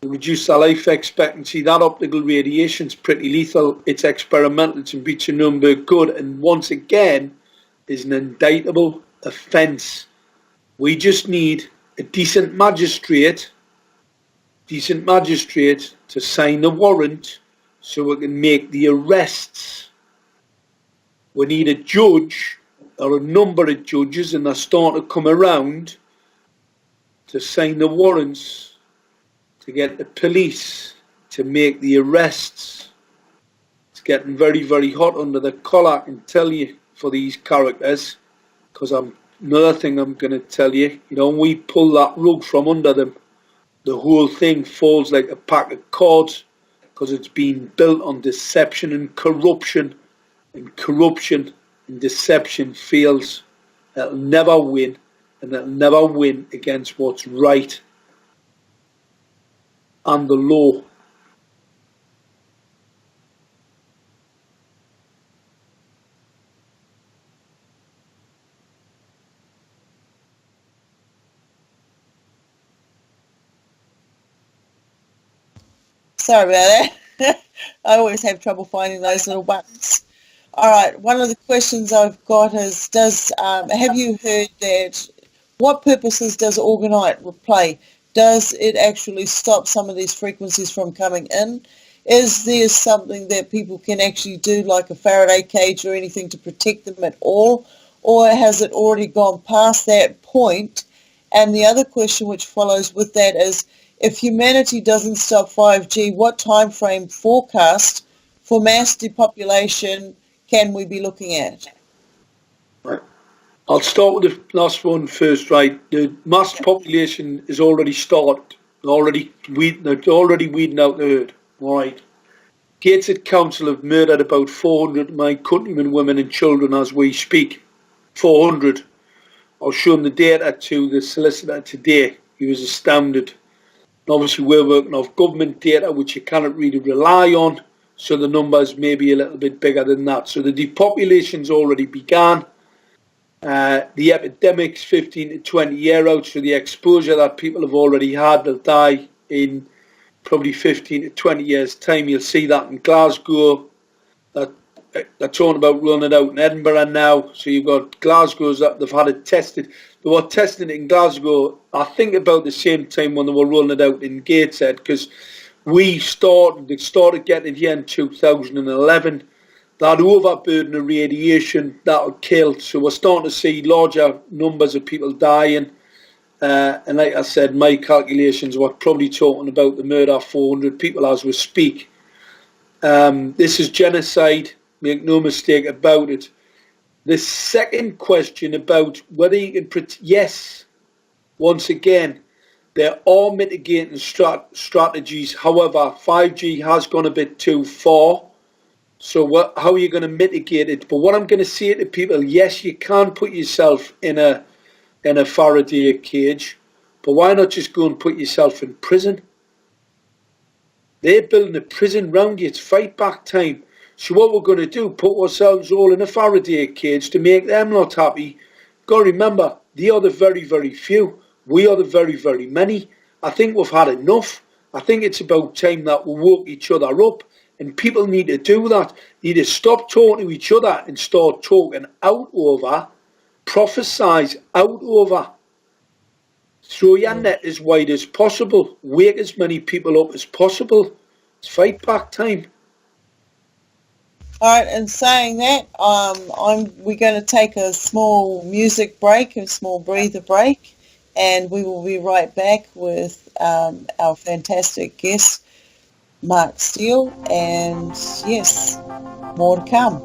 they'll reduce their life expectancy. That optical radiation is pretty lethal. It's experimental, it's in breach of Nuremberg Code, and once again is an indictable offence. We just need a decent magistrate to sign the warrant so we can make the arrests. We need a judge or a number of judges, and they're starting to come around, to sign the warrants, to get the police to make the arrests. It's getting very, very hot under the collar, I can tell you, for these characters, because another thing I'm going to tell you, we pull that rug from under them, the whole thing falls like a pack of cards, because it's been built on deception and corruption, and deception fails. It'll never win. And they'll never win against what's right and the law. Sorry about that. I always have trouble finding those little buttons. All right, one of the questions I've got is, have you heard that, what purposes does orgonite play? Does it actually stop some of these frequencies from coming in? Is there something that people can actually do, like a Faraday cage or anything, to protect them at all? Or has it already gone past that point? And the other question which follows with that is, if humanity doesn't stop 5G, what time frame forecast for mass depopulation can we be looking at? Right. I'll start with the last one first, right? The mass population is already started. They're already weeding out the herd, all right? Gateshead Council have murdered about 400 of my countrymen, women and children as we speak. 400. I'll show him the data to the solicitor today. He was astounded. And obviously we're working off government data, which you cannot really rely on, so the numbers may be a little bit bigger than that. So the depopulation's already begun. The epidemic's 15 to 20 years out, so the exposure that people have already had, they'll die in probably 15 to 20 years' time. You'll see that in Glasgow. They're talking about rolling it out in Edinburgh now. So you've got Glasgow's that they've had it tested. They were testing it in Glasgow, I think, about the same time when they were rolling it out in Gateshead, because they started getting it here in 2011. That overburden of radiation, that'll kill. So we're starting to see larger numbers of people dying. And like I said, my calculations were probably talking about the murder of 400 people as we speak. This is genocide, make no mistake about it. The second question about whether you can yes, once again, there are mitigating strategies. However, 5G has gone a bit too far. So how are you going to mitigate it? But what I'm going to say to people, yes, you can put yourself in a Faraday cage, but why not just go and put yourself in prison? They're building a prison round you. It's fight back time. So what we're going to do, put ourselves all in a Faraday cage to make them not happy. Got to remember, they are the very, very few. We are the very, very many. I think we've had enough. I think it's about time that we woke each other up. And people need to do that. They need to stop talking to each other and start talking out over, prophesize out over. Throw your net as wide as possible. Wake as many people up as possible. It's fight back time. All right, and saying that, we're going to take a small music break, a small breather break, and we will be right back with our fantastic guest, Mark Steele, and yes, more to come.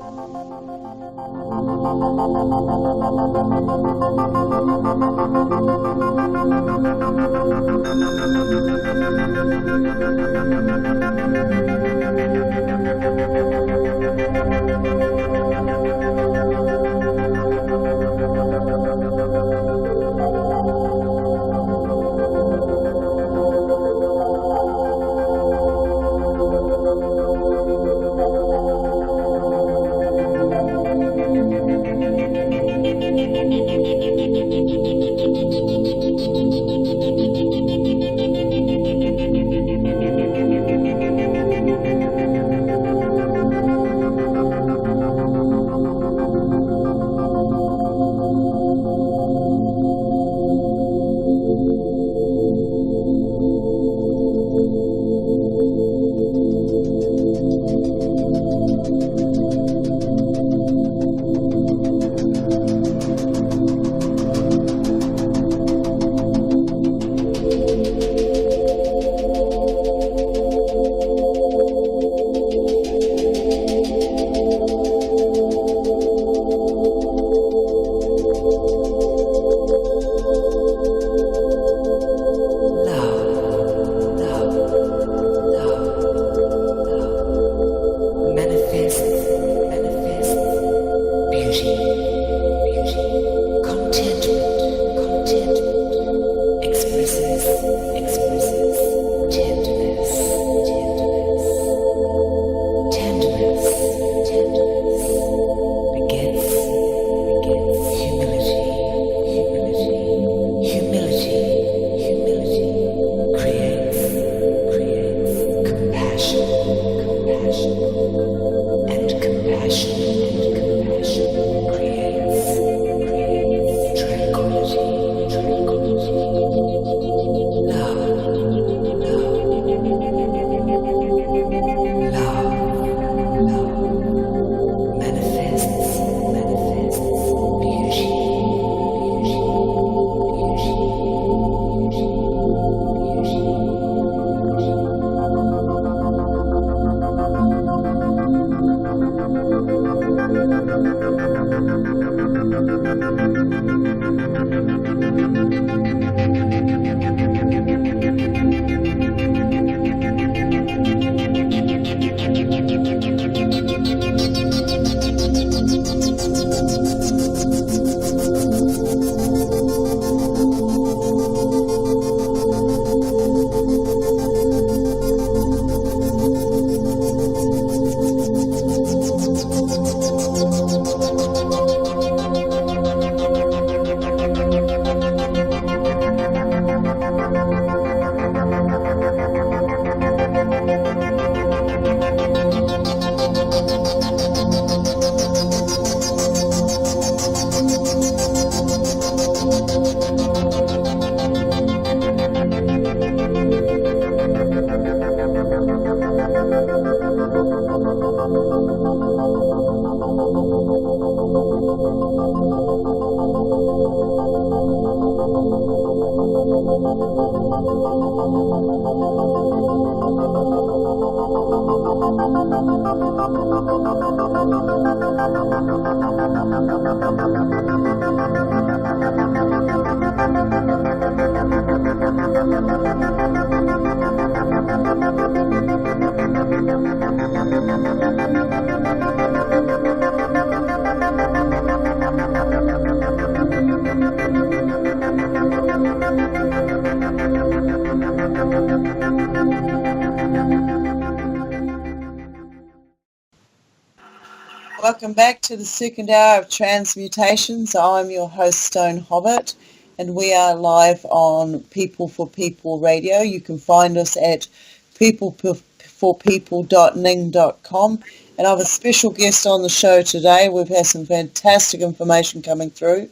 Welcome back to the second hour of Transmutations. I'm your host, Stone Hobbit, and we are live on People for People Radio. You can find us at peopleforpeople.ning.com. And I have a special guest on the show today. We've had some fantastic information coming through.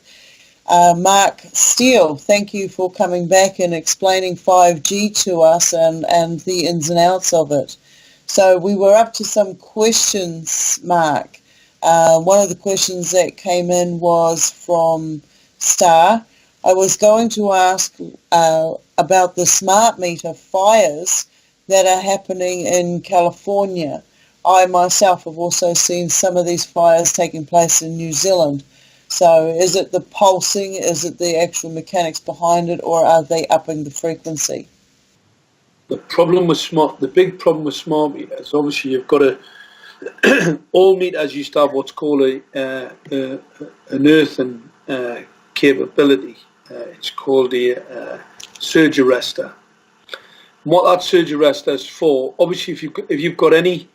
Mark Steele, thank you for coming back and explaining 5G to us and the ins and outs of it. So we were up to some questions, Mark. One of the questions that came in was from Star. I was going to ask about the smart meter fires that are happening in California. I myself have also seen some of these fires taking place in New Zealand. So is it the pulsing, is it the actual mechanics behind it, or are they upping the frequency? The big problem with smart meters, obviously you've got all meters used to have what's called an earthing capability. It's called a surge arrestor. And what that surge arrestor is for, obviously if you've got any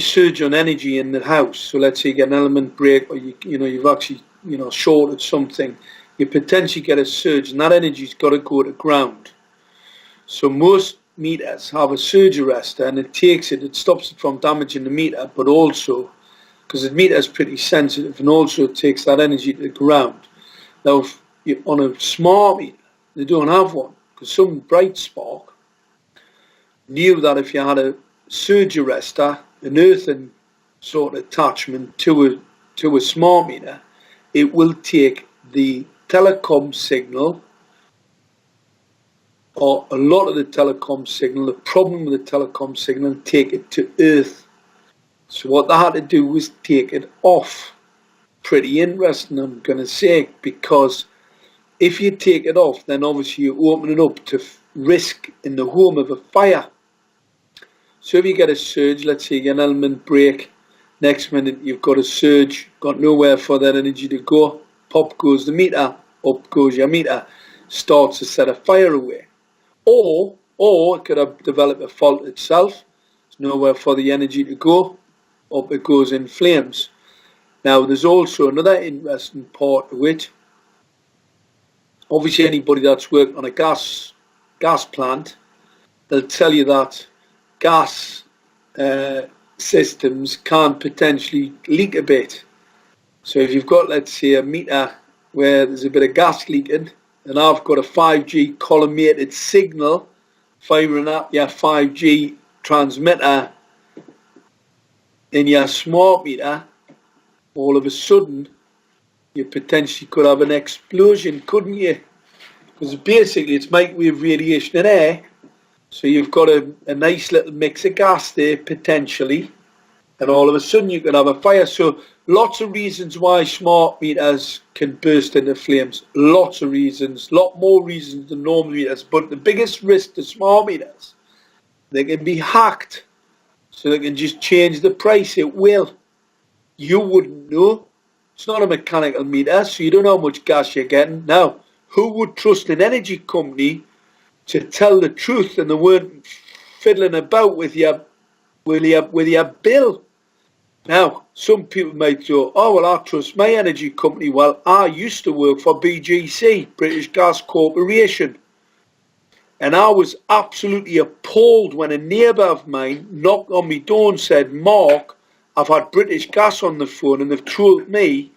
surge on energy in the house, so let's say you get an element break, or you've actually shorted something, you potentially get a surge, and that energy's got to go to ground. So most meters have a surge arrestor, and it stops it from damaging the meter, but also, because the meter is pretty sensitive, and also it takes that energy to the ground. Now, if you're on a smart meter, they don't have one, because some bright spark knew that if you had a surge arrestor, an earthing sort of attachment to a smart meter, it will take the telecom signal, or a lot of the telecom signal, the problem with the telecom signal, and take it to Earth. So what they had to do was take it off. Pretty interesting, I'm going to say, because if you take it off, then obviously you open it up to risk in the home of a fire. So if you get a surge, let's say you get an element break, next minute you've got a surge, got nowhere for that energy to go, pop goes the meter, up goes your meter, starts to set a fire away. Or it could have developed a fault itself, there's nowhere for the energy to go, up it goes in flames. Now there's also another interesting part to it. Obviously anybody that's worked on a gas plant, they'll tell you that gas systems can potentially leak a bit. So if you've got, let's say, a meter where there's a bit of gas leaking, and I've got a 5G collimated signal firing up your 5G transmitter in your smart meter, all of a sudden you potentially could have an explosion, couldn't you? Because basically it's microwave radiation in air, so you've got a nice little mix of gas there potentially, and all of a sudden you could have a fire. So lots of reasons why smart meters can burst into flames. Lots of reasons, lot more reasons than normal meters. But the biggest risk to smart meters, they can be hacked. So they can just change the price. It will. You wouldn't know. It's not a mechanical meter, so you don't know how much gas you're getting. Now, who would trust an energy company to tell the truth, and they weren't fiddling about with your bill? Now, some people might go, oh, well, I trust my energy company. Well, I used to work for BGC, British Gas Corporation. And I was absolutely appalled when a neighbour of mine knocked on my door and said, Mark, I've had British Gas on the phone and they've told me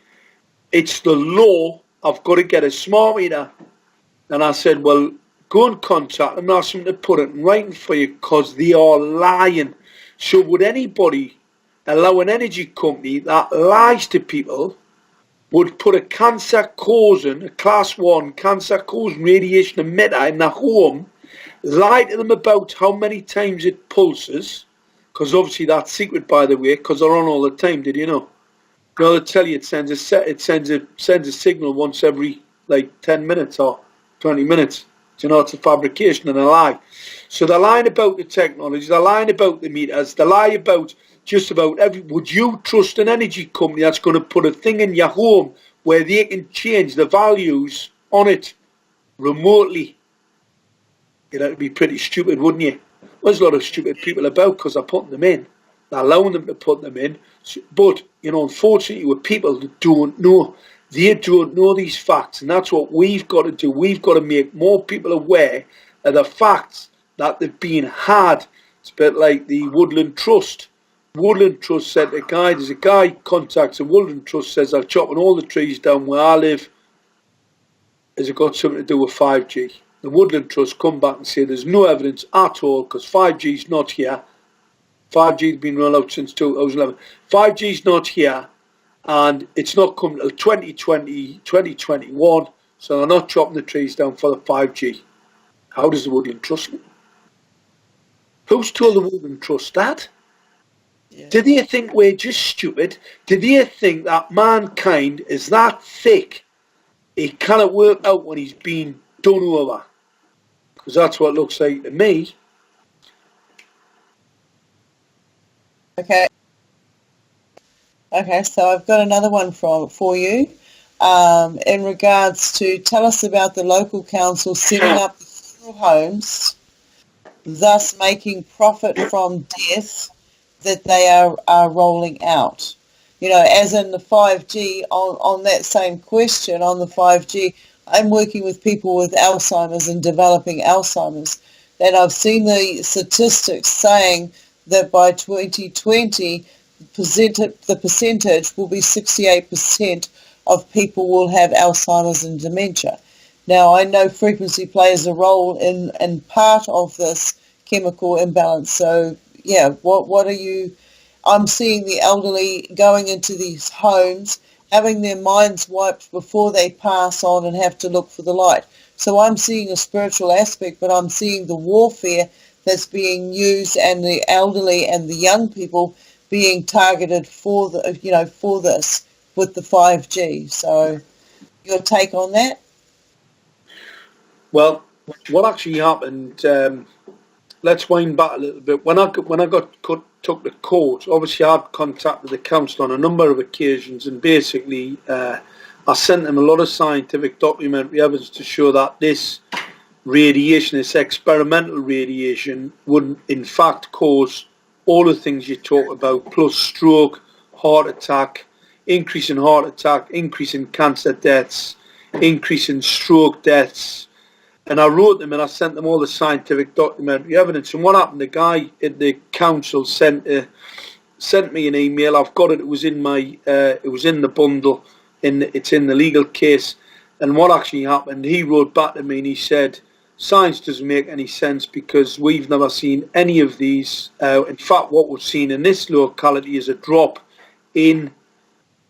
it's the law, I've got to get a smart meter. And I said, well, go and contact them and ask them to put it in writing for you, because they are lying. So would anybody allow an energy company that lies to people would put a class 1 cancer causing radiation emitter in their home, lie to them about how many times it pulses, because obviously that's secret, by the way, because they're on all the time. Did you know? No, they tell you it sends a signal once every like 10 minutes or 20 minutes. Do you know, it's a fabrication and a lie. So they're lying about the technology, they're lying about the meters, they lie about just about every. Would you trust an energy company that's going to put a thing in your home where they can change the values on it remotely? You'd have to be pretty stupid, wouldn't you? There's a lot of stupid people about because they're putting them in. They're allowing them to put them in. But, you know, unfortunately, with people that don't know, they don't know these facts. And that's what we've got to do. We've got to make more people aware of the facts that they've been had. It's a bit like the Woodland Trust. Woodland Trust said to a guy, there's a guy contacts the Woodland Trust, says, I'm chopping all the trees down where I live. Has it got something to do with 5G? The Woodland Trust come back and say there's no evidence at all because 5G's not here. 5G's been rolled out since 2011. 5G's not here and it's not coming till 2020, 2021, so they're not chopping the trees down for the 5G. How does the Woodland Trust know? Who's told the Woodland Trust that? Yeah. Do they think we're just stupid? Do they think that mankind is that thick he cannot work out when he's been done over? Because that's what it looks like to me. Okay, so I've got another one for you. In regards to, tell us about the local council setting up the funeral homes, thus making profit from death that they are rolling out. You know, as in the 5G, on that same question, on the 5G, I'm working with people with Alzheimer's and developing Alzheimer's, and I've seen the statistics saying that by 2020, the percentage will be 68% of people will have Alzheimer's and dementia. Now, I know frequency plays a role in part of this chemical imbalance. So, yeah, what are you... I'm seeing the elderly going into these homes, having their minds wiped before they pass on and have to look for the light. So I'm seeing a spiritual aspect, but I'm seeing the warfare that's being used and the elderly and the young people being targeted for the, you know, for this with the 5G. So your take on that? Well, what actually happened, let's wind back a little bit. When I took the court, obviously I had contacted the council on a number of occasions, and basically I sent them a lot of scientific documentary evidence to show that this radiation, this experimental radiation, would in fact cause all the things you talk about, plus stroke, heart attack, increase in heart attack, increase in cancer deaths, increase in stroke deaths. And I wrote them and I sent them all the scientific documentary evidence. And what happened, the guy at the council sent me an email. I've got it. It was in my, it was in the bundle. It's in the legal case. And what actually happened, he wrote back to me and he said, science doesn't make any sense because we've never seen any of these. In fact, what we've seen in this locality is a drop in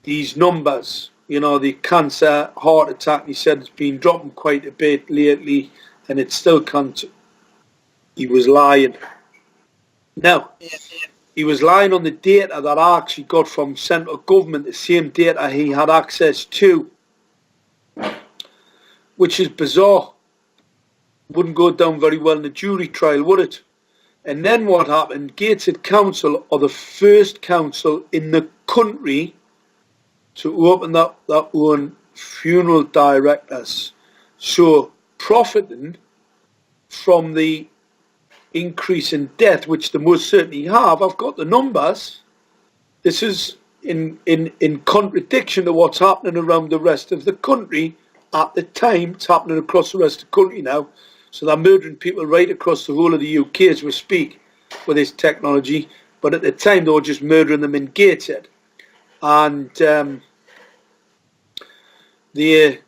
these numbers. You know, the cancer, heart attack, he said it's been dropping quite a bit lately and it still can't. He was lying. Now, he was lying on the data that I actually got from central government, the same data he had access to, which is bizarre. Wouldn't go down very well in a jury trial, would it? And then what happened, Gateshead Council are the first council in the country to open up their own funeral directors. So profiting from the increase in death, which they most certainly have, I've got the numbers. This is in contradiction to what's happening around the rest of the country at the time. It's happening across the rest of the country now. So they're murdering people right across the whole of the UK as we speak with this technology. But at the time they were just murdering them in Gateshead. And the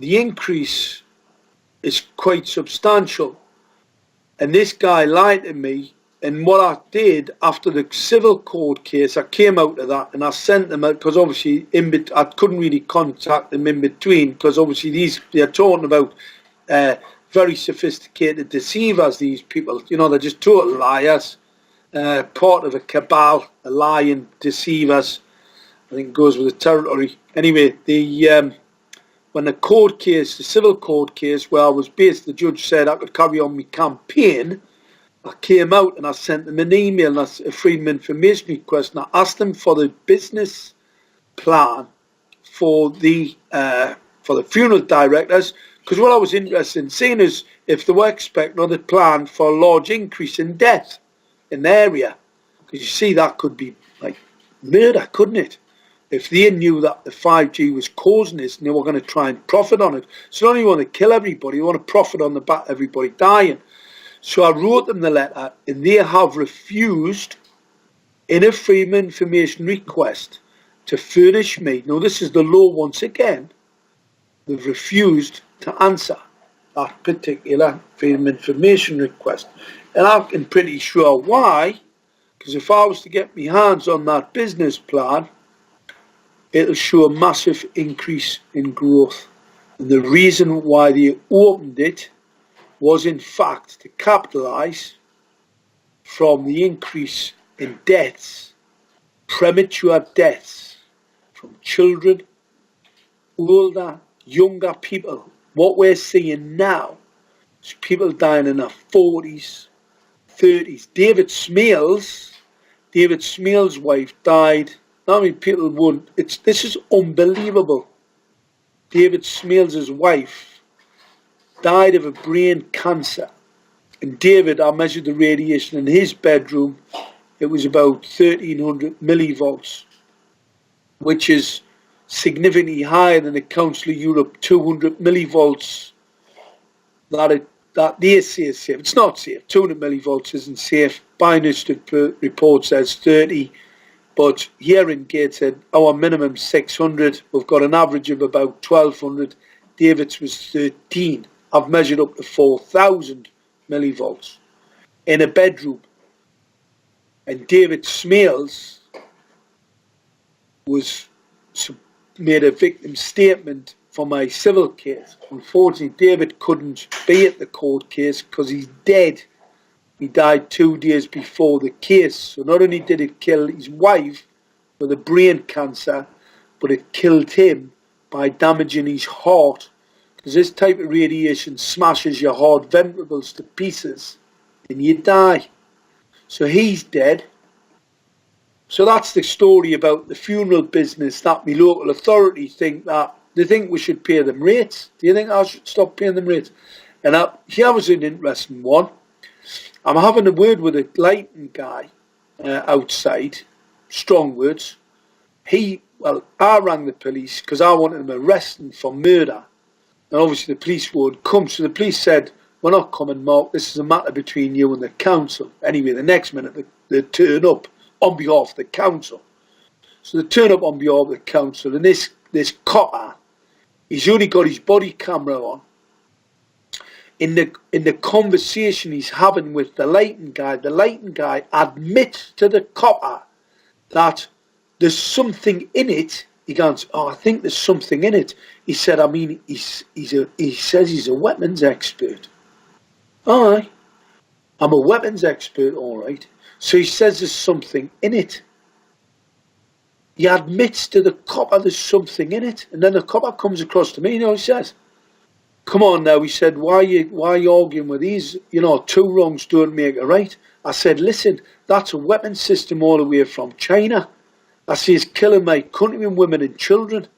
increase is quite substantial. And this guy lied to me And what I did after the civil court case, I came out of that and I sent them out, because obviously I couldn't really contact them in between, because obviously they're talking about very sophisticated deceivers, these people. You know, they're just total liars, part of a cabal, a lying deceivers. I think it goes with the territory. Anyway, when the civil court case where I was based, the judge said I could carry on my campaign, I came out and I sent them an email and a freedom of information request, and I asked them for the business plan for the funeral directors, because what I was interested in seeing is if they were expecting or they planned for a large increase in death in the area, because you see that could be like murder, couldn't it? If they knew that the 5G was causing this and they were going to try and profit on it. So they don't even want to kill everybody, they want to profit on the back of everybody dying. So I wrote them the letter, and they have refused, in a freedom of information request, to furnish me. Now this is the law once again. They've refused to answer that particular freedom of information request. And I'm pretty sure why, because if I was to get my hands on that business plan, it'll show a massive increase in growth. And the reason why they opened it was in fact to capitalise from the increase in deaths, premature deaths from children, older, younger people. What we're seeing now is people dying in their 40s, 30s. David Smale's wife died. I mean, people won't. This is unbelievable. David Smale's wife died of a brain cancer. And David, I measured the radiation in his bedroom. It was about 1300 millivolts, which is significantly higher than the Council of Europe 200 millivolts that they say is safe. It's not safe. 200 millivolts isn't safe. Bioinstitute report says 30. But here in Gateshead, our minimum 600. We've got an average of about 1200. David's was 13. I've measured up to 4,000 millivolts in a bedroom. And David Smales made a victim statement for my civil case. Unfortunately, David couldn't be at the court case because he's dead. He died 2 days before the case. So not only did it kill his wife with a brain cancer, but it killed him by damaging his heart. Because this type of radiation smashes your heart ventricles to pieces and you die. So he's dead. So that's the story about the funeral business, that my local authorities think that they think we should pay them rates. Do you think I should stop paying them rates? And here was an interesting one. I'm having a word with a lighting guy outside, strong words. I rang the police because I wanted them arrested for murder. And obviously the police would come. So the police said, we're not coming, Mark, this is a matter between you and the council. Anyway, the next minute they turn up on behalf of the council. So they turn up on behalf of the council, and this copper, he's only got his body camera on. In the conversation he's having with the lighting guy admits to the copper that there's something in it. He goes, oh, I think there's something in it. He said, I mean, he says he's a weapons expert. All right. I'm a weapons expert, all right. So he says there's something in it. He admits to the copper there's something in it. And then the copper comes across to me, he says, come on now, he said, why are you arguing with these? Two wrongs don't make a right. I said, listen, that's a weapons system all the way from China. I said, it's killing my countrymen, women and children.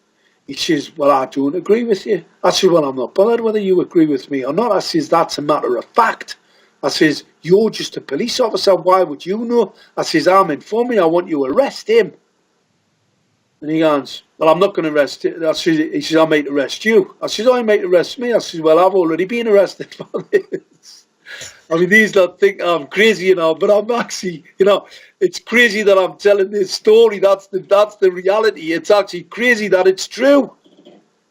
He says, well, I don't agree with you. I said, well, I'm not bothered whether you agree with me or not. I says, that's a matter of fact. I says, you're just a police officer. Why would you know? I says, I'm informing. I want you to arrest him. And he goes, well, I'm not going to arrest him. He says, I might arrest you. I says, I might arrest me. I says, well, I've already been arrested for this. I mean, these lot think I'm crazy, but I'm actually, it's crazy that I'm telling this story. That's the reality. It's actually crazy that it's true.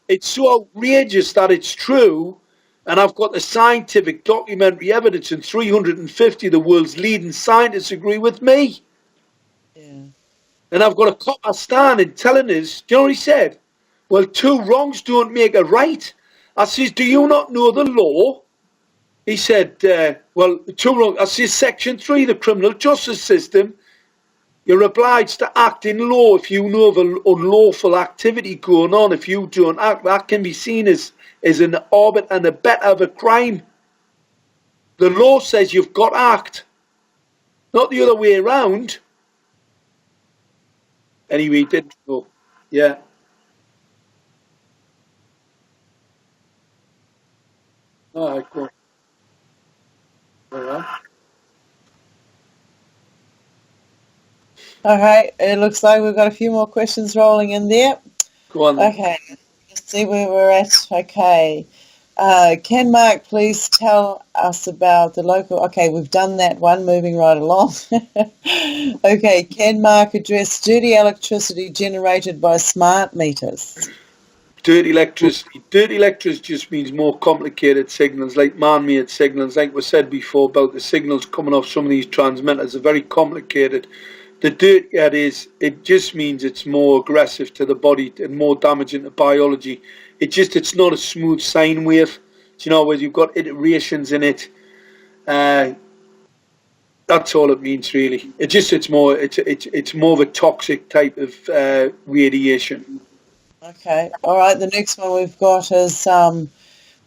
It's so outrageous that it's true And I've got the scientific documentary evidence, and 350 of the world's leading scientists agree with me. Yeah. And I've got a copper standing telling us, do you know what he said? Well, two wrongs don't make a right. I says, do you not know the law? He said, well, two wrongs. I says, Section 3 of the criminal justice system, you're obliged to act in law if you know of an unlawful activity going on. If you don't act, that can be seen as an orbit and a bet of a crime. The law says you've got to act, not the other way around. Anyway, he didn't know. Yeah. All right, cool. All right. Okay, it looks like we've got a few more questions rolling in there. Go on then. Okay, let's see where we're at. Okay. Can Mark please tell us about the local... Okay, we've done that one, moving right along. Okay, can Mark address dirty electricity generated by smart meters? Dirty electricity. Dirty electricity just means more complicated signals, like man-made signals. Like we said before about the signals coming off some of these transmitters are very complicated. The dirty it just means it's more aggressive to the body and more damaging to biology. It's not a smooth sine wave, you know, where you've got iterations in it. That's all it means, really. It's more of a toxic type of radiation. Okay, all right, the next one we've got is, for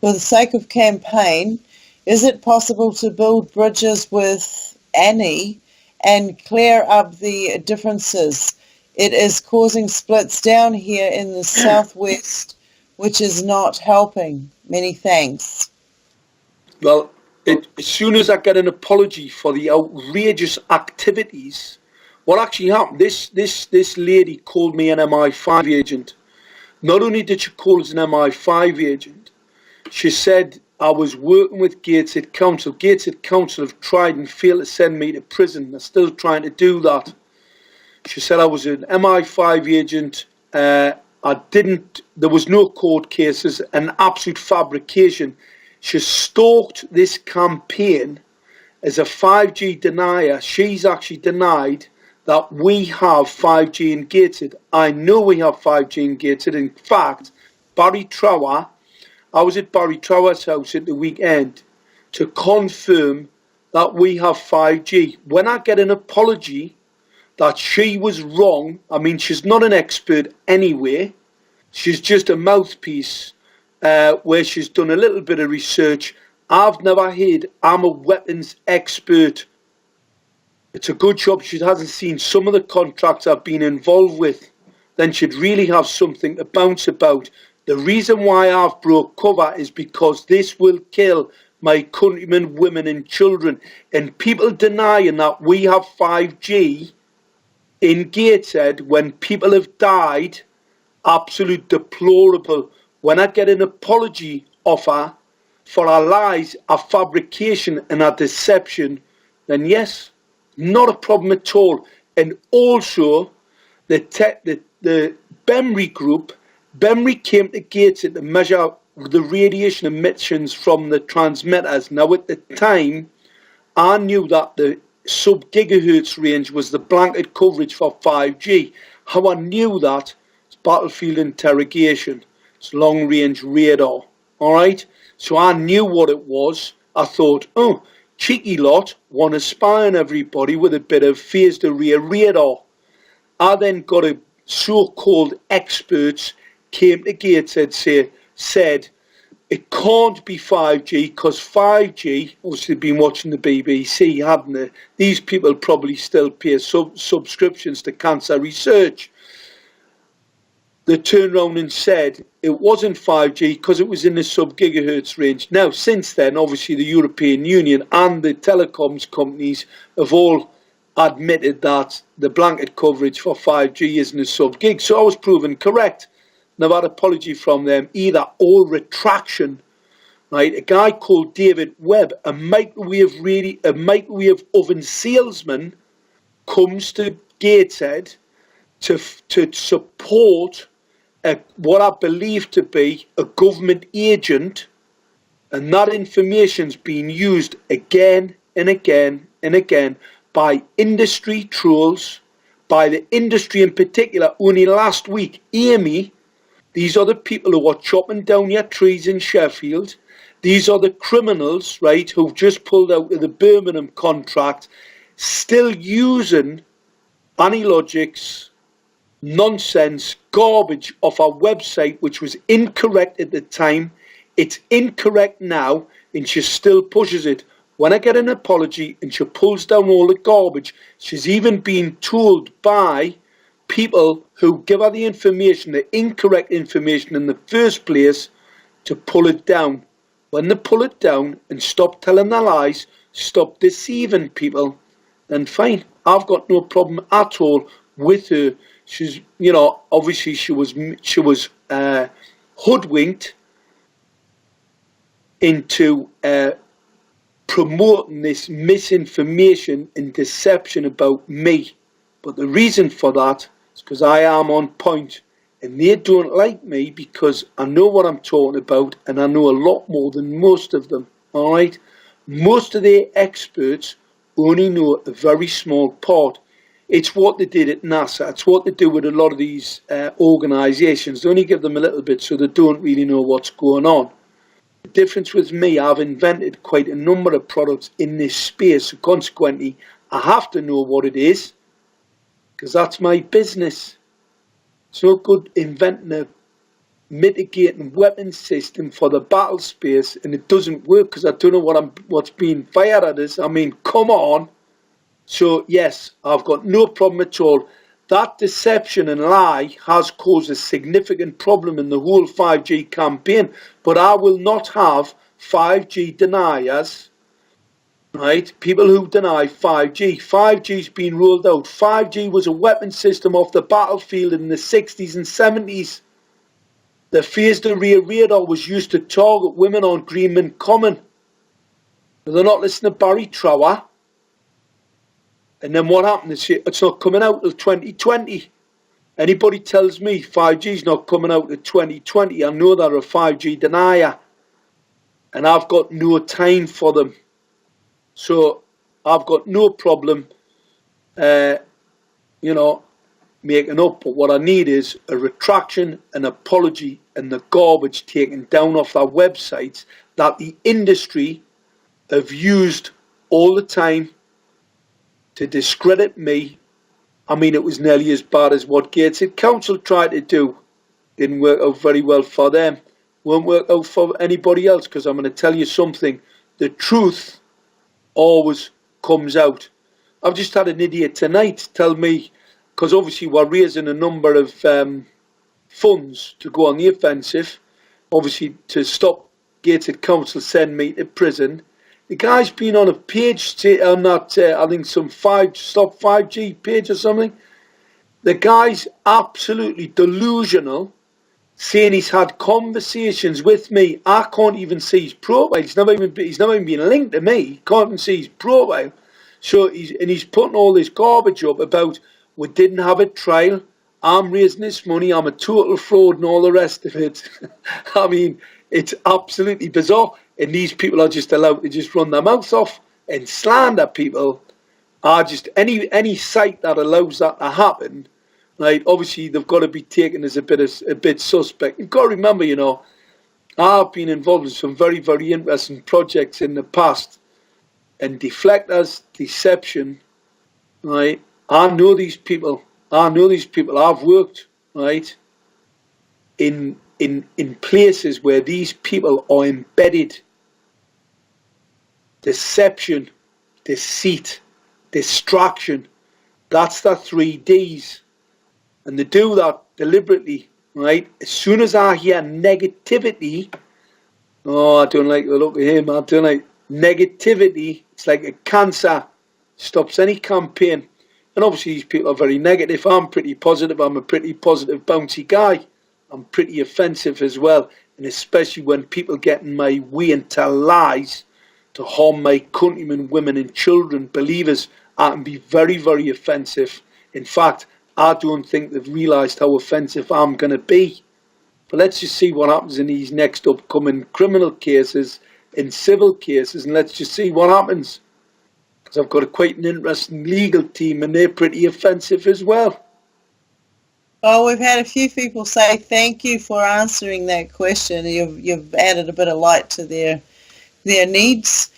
the sake of campaign, is it possible to build bridges with Annie and clear up the differences? It is causing splits down here in the southwest, which is not helping. Many thanks. Well, as soon as I get an apology for the outrageous activities, what actually happened, this lady called me an MI5 agent. Not only did she call us an MI5 agent, she said I was working with Gateshead Council. Gateshead Council have tried and failed to send me to prison. They're still trying to do that. She said I was an MI5 agent. There was no court cases, an absolute fabrication. She stalked this campaign as a 5G denier. She's actually denied that we have 5G in Gateshead. I know we have 5G in Gateshead. In fact, I was at Barry Trower's house at the weekend to confirm that we have 5G. When I get an apology that she was wrong, I mean, she's not an expert anyway. She's just a mouthpiece where she's done a little bit of research. I've never heard I'm a weapons expert. It's a good job she hasn't seen some of the contracts I've been involved with. Then she'd really have something to bounce about. The reason why I've broke cover is because this will kill my countrymen, women and children. And people denying that we have 5G in Gateshead when people have died, absolute deplorable. When I get an apology offer for our lies, our fabrication and our deception, then yes, not a problem at all. And also, the BEMRI group, BEMRI came to Gateshead to measure the radiation emissions from the transmitters. Now, at the time, I knew that the sub-gigahertz range was the blanket coverage for 5G. How I knew that? It's battlefield interrogation. It's long-range radar. All right? So I knew what it was. I thought, oh, cheeky lot, want to spy on everybody with a bit of phased array radar. I then got a so-called experts came to Gateshead said it can't be 5G because 5G, obviously they've been watching the BBC, haven't they? These people probably still pay subscriptions to cancer research. They turned around and said it wasn't 5G because it was in the sub-gigahertz range. Now, since then, obviously the European Union and the telecoms companies have all admitted that the blanket coverage for 5G isn't a sub-gig. So I was proven correct. Never had apology from them either or retraction. Right, a guy called David Webb, a microwave oven salesman, comes to Gateshead to support what I believe to be a government agent And that information's being used again and again and again by industry trolls, by the industry in particular. Only last week, Amy, these are the people who are chopping down your trees in Sheffield. These are the criminals, right, who've just pulled out of the Birmingham contract, still using Anilogic's nonsense, garbage off our website, which was incorrect at the time. It's incorrect now, and she still pushes it. When I get an apology and she pulls down all the garbage, she's even been told by people who give her the information, the incorrect information in the first place, to pull it down. When they pull it down and stop telling their lies, stop deceiving people, then fine. I've got no problem at all with her. She's, you know, obviously she was hoodwinked into promoting this misinformation and deception about me. But the reason for that is because I am on point, and they don't like me because I know what I'm talking about, and I know a lot more than most of them. All right, most of the experts only know a very small part. It's what they did at NASA. It's what they do with a lot of these organisations. They only give them a little bit, so they don't really know what's going on. The difference with me, I've invented quite a number of products in this space, so consequently, I have to know what it is, because that's my business. It's no good inventing a mitigating weapon system for the battle space, and it doesn't work because I don't know what's being fired at us. I mean, come on. So yes, I've got no problem at all. That deception and lie has caused a significant problem in the whole 5G campaign, but I will not have 5G deniers, right? People who deny 5G. 5G's been rolled out. 5G was a weapon system off the battlefield in the 60s and 70s. The phased array radar was used to target women on Greenman Common. They're not listening to Barry Trower. And then what happened is it's not coming out till 2020. Anybody tells me 5G's not coming out till 2020, I know they're a 5G denier. And I've got no time for them. So I've got no problem, making up. But what I need is a retraction, an apology, and the garbage taken down off our websites that the industry have used all the time to discredit me. I mean, it was nearly as bad as what Gateshead Council tried to do. Didn't work out very well for them. Won't work out for anybody else, because I'm going to tell you something. The truth always comes out. I've just had an idiot tonight tell me, because obviously we're raising a number of funds to go on the offensive, obviously to stop Gateshead Council send me to prison. The guy's been on a page on that, I think some Stop 5G page or something. The guy's absolutely delusional, saying he's had conversations with me. I can't even see his profile. He's never even been linked to me. Can't even see his profile. So he's putting all this garbage up about we didn't have a trial. I'm raising this money. I'm a total fraud and all the rest of it. I mean, it's absolutely bizarre. And these people are just allowed to just run their mouths off and slander people. Are just any site that allows that to happen, right? Obviously, they've got to be taken as a bit suspect. You've got to remember, I've been involved in some very, very interesting projects in the past, and deflectors, deception, right? I know these people. I've worked, right, in places where these people are embedded. Deception, deceit, distraction. That's the 3 Ds. And they do that deliberately, right? As soon as I hear negativity, I don't like the look of him. I don't like negativity. It's like a cancer. Stops any campaign. And obviously these people are very negative. I'm pretty positive. I'm a pretty positive, bouncy guy. I'm pretty offensive as well. And especially when people get in my way and tell lies to harm my countrymen, women and children, believers, I can be very, very offensive. In fact, I don't think they've realised how offensive I'm going to be. But let's just see what happens in these next upcoming criminal cases in civil cases, and let's just see what happens. Because I've got quite an interesting legal team, and they're pretty offensive as well. Well, we've had a few people say thank you for answering that question. You've added a bit of light to their needs.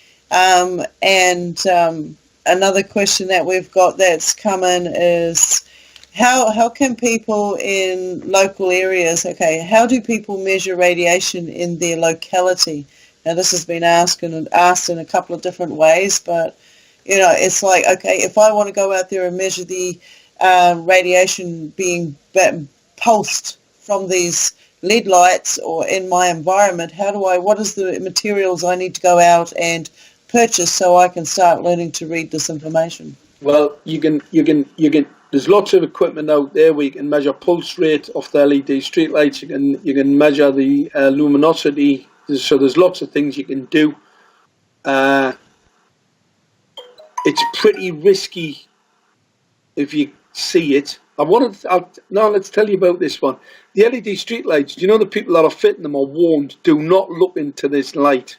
Another question that we've got that's come in is how can people in local areas, how do people measure radiation in their locality? Now, this has been asked in a couple of different ways, but, it's like, if I want to go out there and measure the radiation being pulsed from these LED lights or in my environment, what is the materials I need to go out and purchase so I can start learning to read this information? Well, you can, there's lots of equipment out there where you can measure pulse rate of the LED streetlights. You can measure the luminosity. So there's lots of things you can do. It's pretty risky if you see it. Now let's tell you about this one. The LED streetlights, the people that are fitting them are warned, do not look into this light.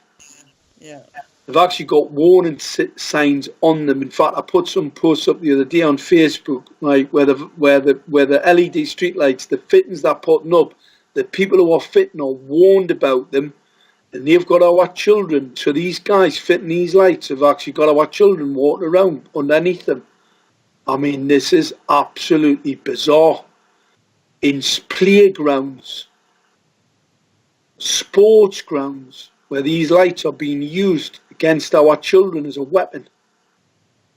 Yeah. They've actually got warning signs on them. In fact, I put some posts up the other day on Facebook, right, where the LED streetlights, the fittings they're putting up, the people who are fitting are warned about them, and they've got our children. So these guys fitting these lights have actually got our children walking around underneath them. I mean, this is absolutely bizarre. In playgrounds, sports grounds, where these lights are being used against our children as a weapon.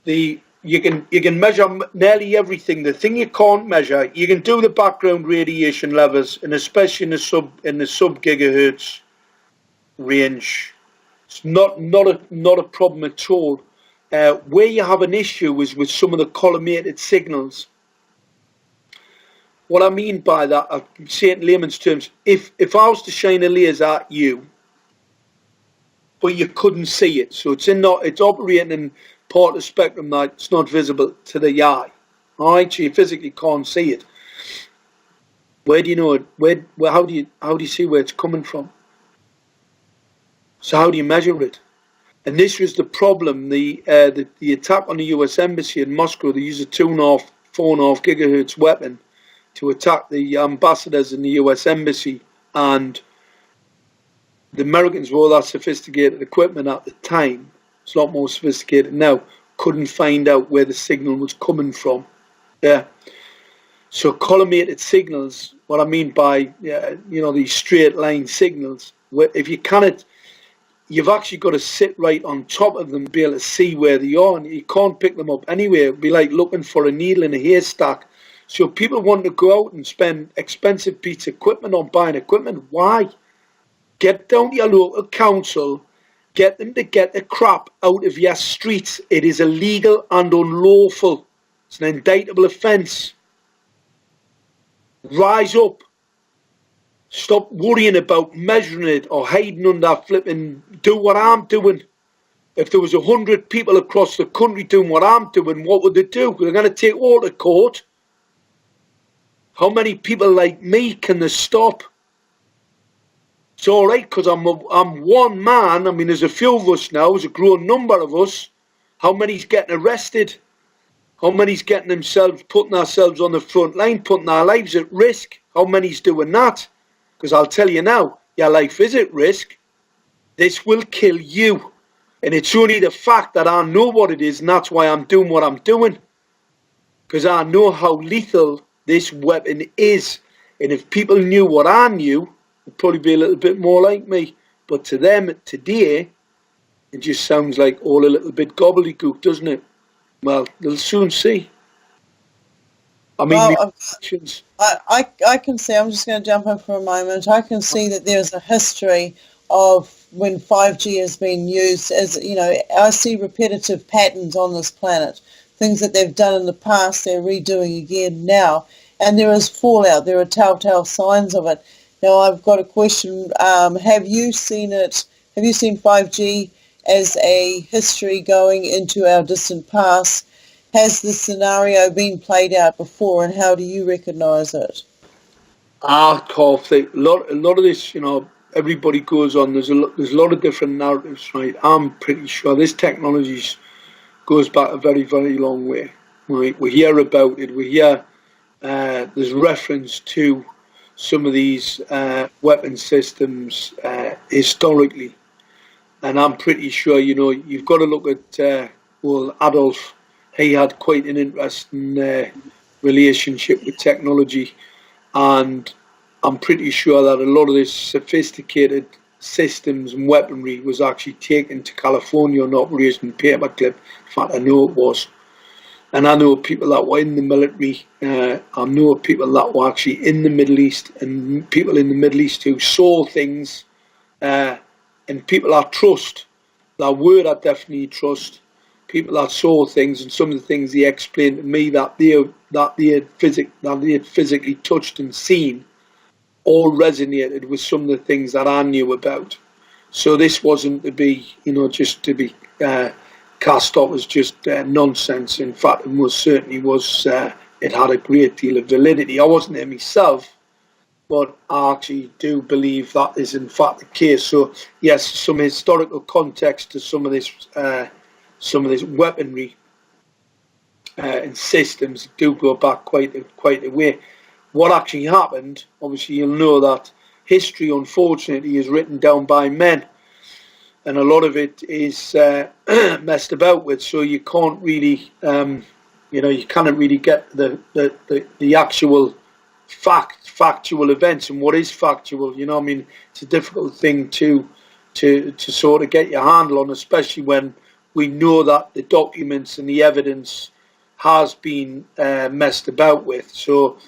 You can measure nearly everything. The thing you can't measure, you can do the background radiation levels, and especially in the sub gigahertz range. It's not a problem at all. Where you have an issue is with some of the collimated signals. What I mean by that, I say it in layman's terms, if I was to shine a laser at you, but you couldn't see it, so it's operating in part of the spectrum that it's not visible to the eye. Alright, so you physically can't see it. Where do you know it? How do you see where it's coming from? So how do you measure it? And this was the problem. The attack on the US Embassy in Moscow, they used a 4.5 gigahertz weapon to attack the ambassadors in the US Embassy, and the Americans with all that sophisticated equipment at the time, it's a lot more sophisticated now, couldn't find out where the signal was coming from. Yeah. So collimated signals, what I mean by, these straight line signals, if you cannot, you've actually got to sit right on top of them to be able to see where they are, and you can't pick them up anywhere. It'd be like looking for a needle in a haystack. So people want to go out and spend expensive piece of equipment on buying equipment. Why? Get down to your local council, get them to get the crap out of your streets. It is illegal and unlawful. It's an indictable offence. Rise up. Stop worrying about measuring it or hiding under flipping. Do what I'm doing. If there was 100 people across the country doing what I'm doing, what would they do? They're going to take all to court. How many people like me can they stop? It's all right because I'm one man. I mean, there's a few of us now. There's a growing number of us. How many's getting arrested? How many's getting putting ourselves on the front line, putting our lives at risk? How many's doing that? Because I'll tell you now, your life is at risk. This will kill you. And it's only the fact that I know what it is, and that's why I'm doing what I'm doing. Because I know how lethal this weapon is. And if people knew what I knew, they'd probably be a little bit more like me. But to them today, it just sounds like all a little bit gobbledygook, doesn't it? Well, they'll soon see. I mean, I can see, I'm just going to jump in for a moment, I can see that there's a history of when 5G has been used as, I see repetitive patterns on this planet. Things that they've done in the past, they're redoing again now. And there is fallout. There are telltale signs of it. Now, I've got a question. Have you seen it? Have you seen 5G as a history going into our distant past? Has this scenario been played out before, and how do you recognise it? I can't think. A lot of this, everybody goes on. There's a lot of different narratives, right? I'm pretty sure this technology goes back a very, very long way. Right? We hear about it. We hear there's reference to some of these weapon systems historically, and I'm pretty sure, you know, you've got to look at well, Adolf. He had quite an interesting relationship with technology, and I'm pretty sure that a lot of this sophisticated systems and weaponry was actually taken to California and operated in paperclip. In fact, I know it was. And I know people that were in the military. I know people that were actually in the Middle East, and people in the Middle East who saw things, and people I trust, that word I definitely trust, people that saw things, and some of the things they explained to me that they had physically touched and seen, all resonated with some of the things that I knew about. So this wasn't to be, you know, just to be cast off as just nonsense. In fact, it most certainly was. It had a great deal of validity. I wasn't there myself, but I actually do believe that is in fact the case. So yes, some historical context to some of this weaponry and systems do go back quite a way. What actually happened, obviously you'll know that history unfortunately is written down by men, and a lot of it is messed about with, so you can't really you cannot really get the actual factual events and what is factual. You know, I mean, it's a difficult thing to sort of get your handle on, especially when we know that the documents and the evidence has been messed about with. So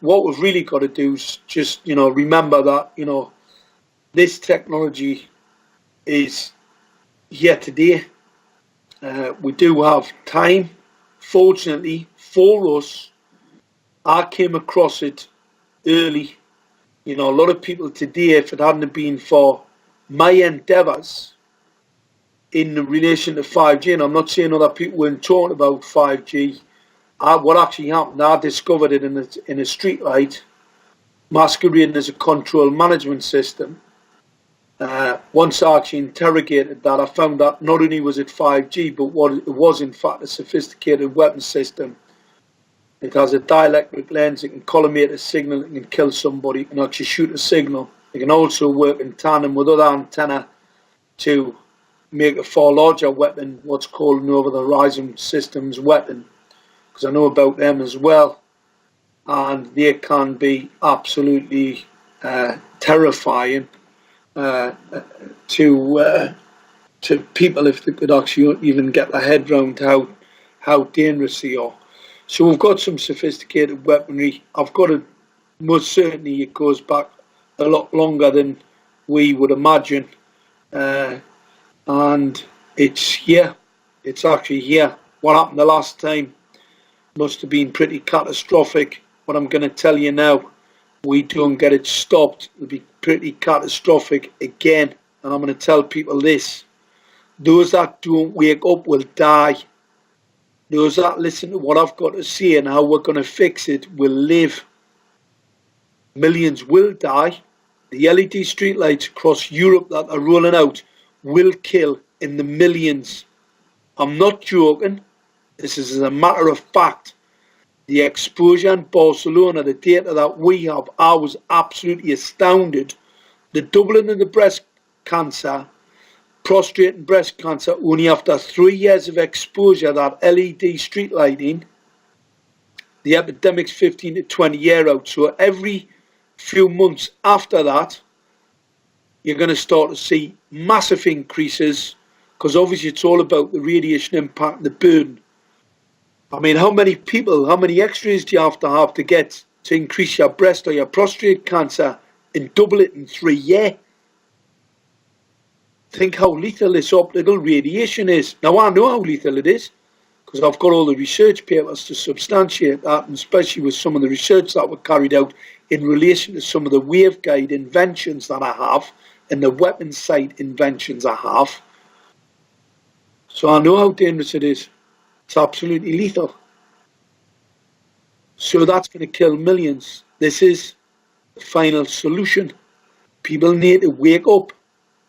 what we've really got to do is just, you know, remember that, you know, this technology is here today. We do have time. Fortunately for us, I came across it early. You know, a lot of people today, if it hadn't been for my endeavours in relation to 5G, and I'm not saying other people weren't talking about 5G, what actually happened, I discovered it in a streetlight masquerading as a control management system. Once I actually interrogated that, I found that not only was it 5G, but it was in fact a sophisticated weapon system. It has a dielectric lens, it can collimate a signal, it can kill somebody, it can actually shoot a signal. It can also work in tandem with other antenna to make a far larger weapon, what's called an over-the-horizon systems weapon, because I know about them as well, and they can be absolutely terrifying to people if they could actually even get their head round how dangerous they are. So we've got some sophisticated weaponry. I've got to, most certainly it goes back a lot longer than we would imagine, and it's here. It's actually here. What happened the last time must have been pretty catastrophic. What I'm going to tell you now, we don't get it stopped, it'll be pretty catastrophic again. And I'm going to tell people this: those that don't wake up will die. Those that listen to what I've got to say and how we're going to fix it will live. Millions will die. The LED streetlights across Europe that are rolling out will kill in the millions. I'm not joking. This is a matter of fact. The exposure in Barcelona, the data that we have, I was absolutely astounded. The doubling of the breast cancer, prostate and breast cancer, only after 3 years of exposure, that LED street lighting, the epidemic's 15 to 20 year out. So every few months after that, you're going to start to see massive increases, because obviously it's all about the radiation impact and the burden. I mean, how many x-rays do you have to get to increase your breast or your prostate cancer and double it in 3 years? Think how lethal this optical radiation is. Now, I know how lethal it is, because I've got all the research papers to substantiate that, and especially with some of the research that were carried out in relation to some of the waveguide inventions that I have and the weapon sight inventions I have. So I know how dangerous it is. It's absolutely lethal. So that's going to kill millions. This is the final solution. People need to wake up.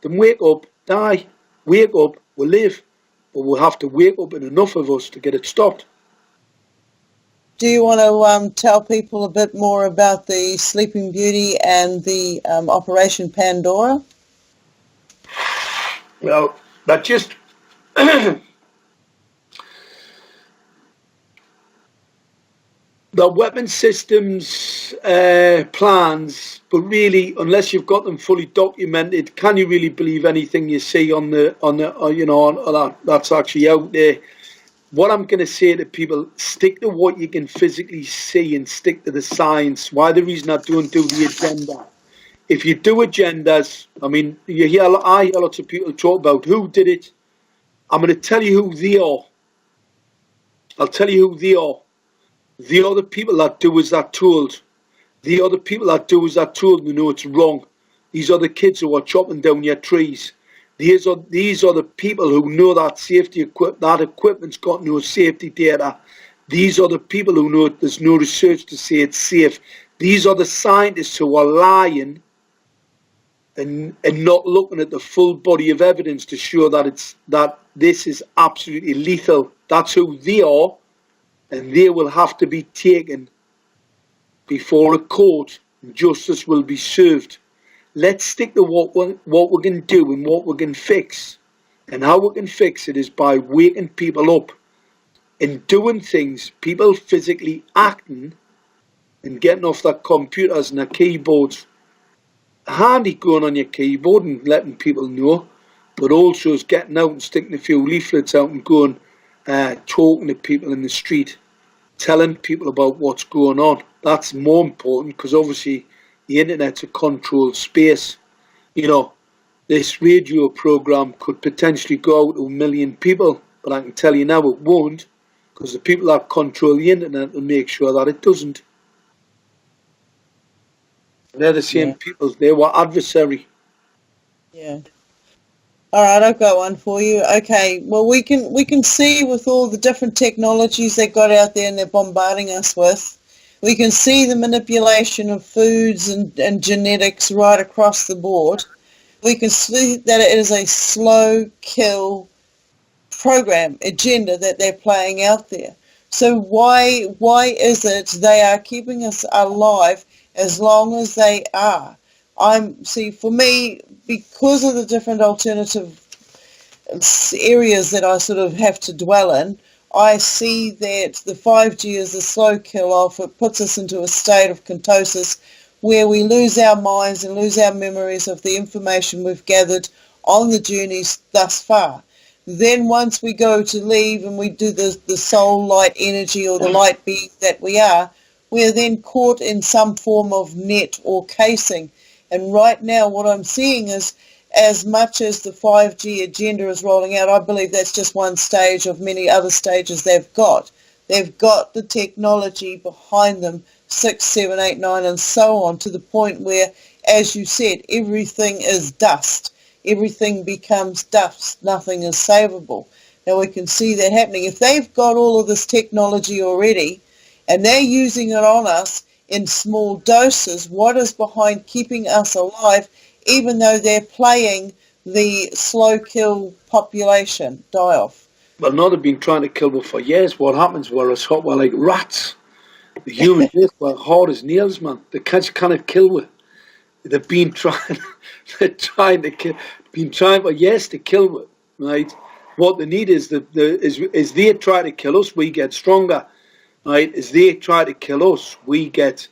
Then wake up, die. Wake up, we'll live. But we'll have to wake up, and enough of us to get it stopped. Do you want to tell people a bit more about the Sleeping Beauty and the Operation Pandora? Well, that just the weapon systems plans, but really, unless you've got them fully documented, can you really believe anything you see on that's actually out there? What I'm going to say to people: stick to what you can physically see and stick to the science. Why the reason I don't do the agenda? If you do agendas, I mean, I hear lots of people talk about who did it. I'm going to tell you who they are. I'll tell you who they are. They are the people that do as they're told. They are the people that do as they're told and know it's wrong. These are the kids who are chopping down your trees. These are the people who know that that equipment's got no safety data. These are the people who know there's no research to say it's safe. These are the scientists who are lying and not looking at the full body of evidence to show that this is absolutely lethal. That's who they are, and they will have to be taken before a court, and justice will be served. Let's stick to what we can do and what we can fix. And how we can fix it is by waking people up and doing things, people physically acting and getting off their computers and their keyboards. Handy going on your keyboard and letting people know, but also is getting out and sticking a few leaflets out and going, talking to people in the street, telling people about what's going on. That's more important, because obviously the internet's a controlled space. You know, this radio program could potentially go out to 1 million people, but I can tell you now it won't, because the people that control the internet will make sure that it doesn't. They're the same people. They were adversary. Yeah. All right, I've got one for you. Okay, well, we can see with all the different technologies they've got out there and they're bombarding us with, we can see the manipulation of foods and genetics right across the board. We can see that it is a slow kill program, agenda that they're playing out there. So why is it they are keeping us alive as long as they are? For me, because of the different alternative areas that I sort of have to dwell in, I see that the 5G is a slow kill-off. It puts us into a state of ketosis where we lose our minds and lose our memories of the information we've gathered on the journeys thus far. Then once we go to leave and we do the soul light energy or the light being that we are then caught in some form of net or casing. And right now what I'm seeing is, as much as the 5G agenda is rolling out, I believe that's just one stage of many other stages they've got. They've got the technology behind them, 6, 7, 8, 9, and so on, to the point where, as you said, everything is dust. Everything becomes dust. Nothing is savable. Now we can see that happening. If they've got all of this technology already, and they're using it on us in small doses, what is behind keeping us alive, even though they're playing the slow kill population die off? Well, no, they've been trying to kill us for years. What happens? We're like rats. The human race, we're hard as nails, man. They cannot kill us. They've been trying. They're trying to kill. Been trying for years to kill us, right? What they need is is they try to kill us, we get stronger, right? As they try to kill us, we get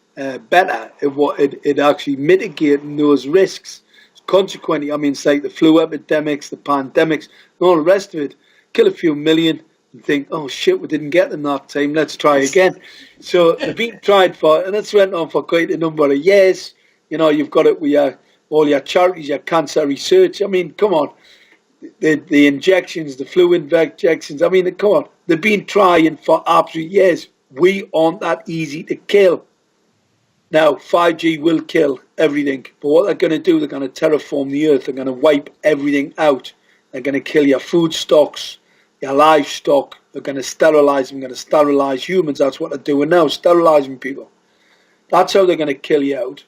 better at what it actually mitigating those risks. Consequently, I mean, it's like the flu epidemics, the pandemics, and all the rest of it. Kill a few million and think, oh shit, we didn't get them that time, let's try again. So they've been tried for, and it's went on for quite a number of years. You know, you've got it with all your charities, your cancer research. I mean, come on. The injections, the flu injections, I mean, come on. They've been trying for absolute years. We aren't that easy to kill. Now, 5G will kill everything, but what they're going to do, they're going to terraform the earth. They're going to wipe everything out. They're going to kill your food stocks, your livestock. They're going to sterilize them. They're going to sterilize humans. That's what they're doing now, sterilizing people. That's how they're going to kill you out.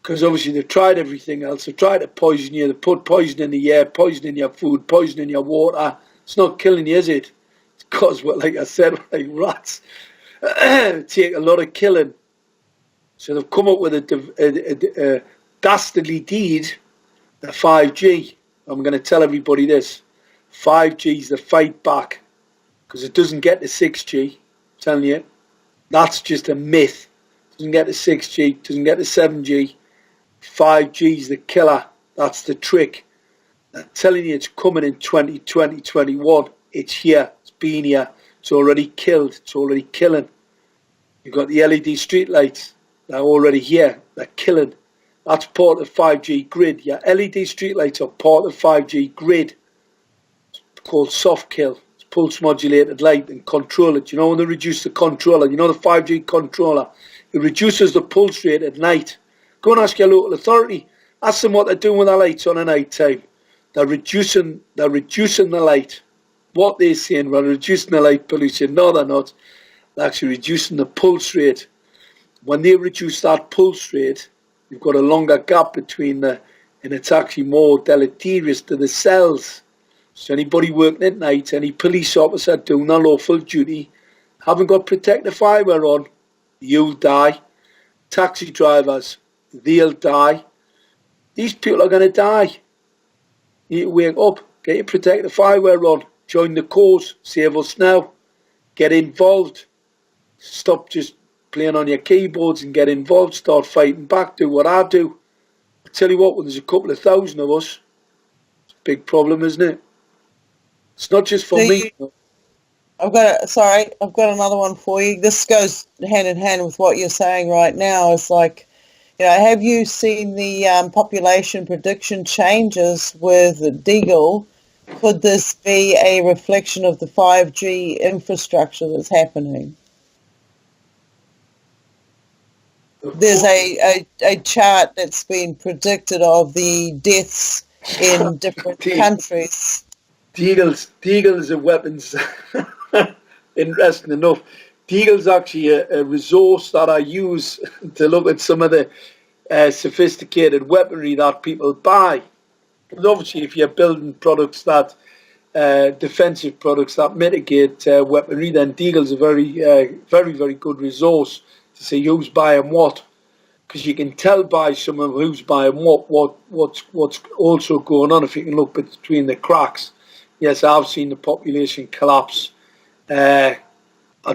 because obviously they've tried everything else. They've tried to poison you. They put poison in the air, poison in your food, poison in your water. It's not killing you, is it? It's because, like I said, like rats take a lot of killing. So they've come up with a dastardly deed, the 5G. I'm going to tell everybody this. 5G is the fight back, because it doesn't get to 6G. I'm telling you, that's just a myth. It doesn't get to 6G, doesn't get to 7G. 5G is the killer. That's the trick. I'm telling you, it's coming in 2020, 21. It's here. It's been here. It's already killed. It's already killing. You've got the LED streetlights. They're already here. They're killing. That's part of the 5G grid. Your LED streetlights are part of the 5G grid. It's called soft kill. It's pulse modulated light and control it. You know when they reduce the controller, you know the 5G controller, it reduces the pulse rate at night. Go and ask your local authority. Ask them what they're doing with their lights on a night time. They're reducing the light. What they're saying, we're reducing the light pollution. No, they're not. They're actually reducing the pulse rate. When they reduce that pulse rate, you've got a longer gap between and it's actually more deleterious to the cells. So anybody working at night, any police officer doing their lawful duty, haven't got protective eyewear on, you'll die. Taxi drivers, they'll die. These people are going to die. You need to wake up, get your protective eyewear on, join the cause, save us now, get involved. Stop just playing on your keyboards and get involved, start fighting back, do what I do. I tell you what, when there's a couple of thousand of us, it's a big problem, isn't it? It's not just for me. I've got another one for you. This goes hand in hand with what you're saying right now. It's like, have you seen the population prediction changes with Deagle? Could this be a reflection of the 5G infrastructure that's happening? There's a chart that's been predicted of the deaths in different countries. Deagles are weapons. Interesting enough. Deagle's actually a resource that I use to look at some of the sophisticated weaponry that people buy. Because obviously if you're building products that, defensive products that mitigate weaponry, then Deagle's a very, very good resource to see who's buying what. Because you can tell by someone who's buying what's also going on if you can look between the cracks. Yes, I've seen the population collapse. I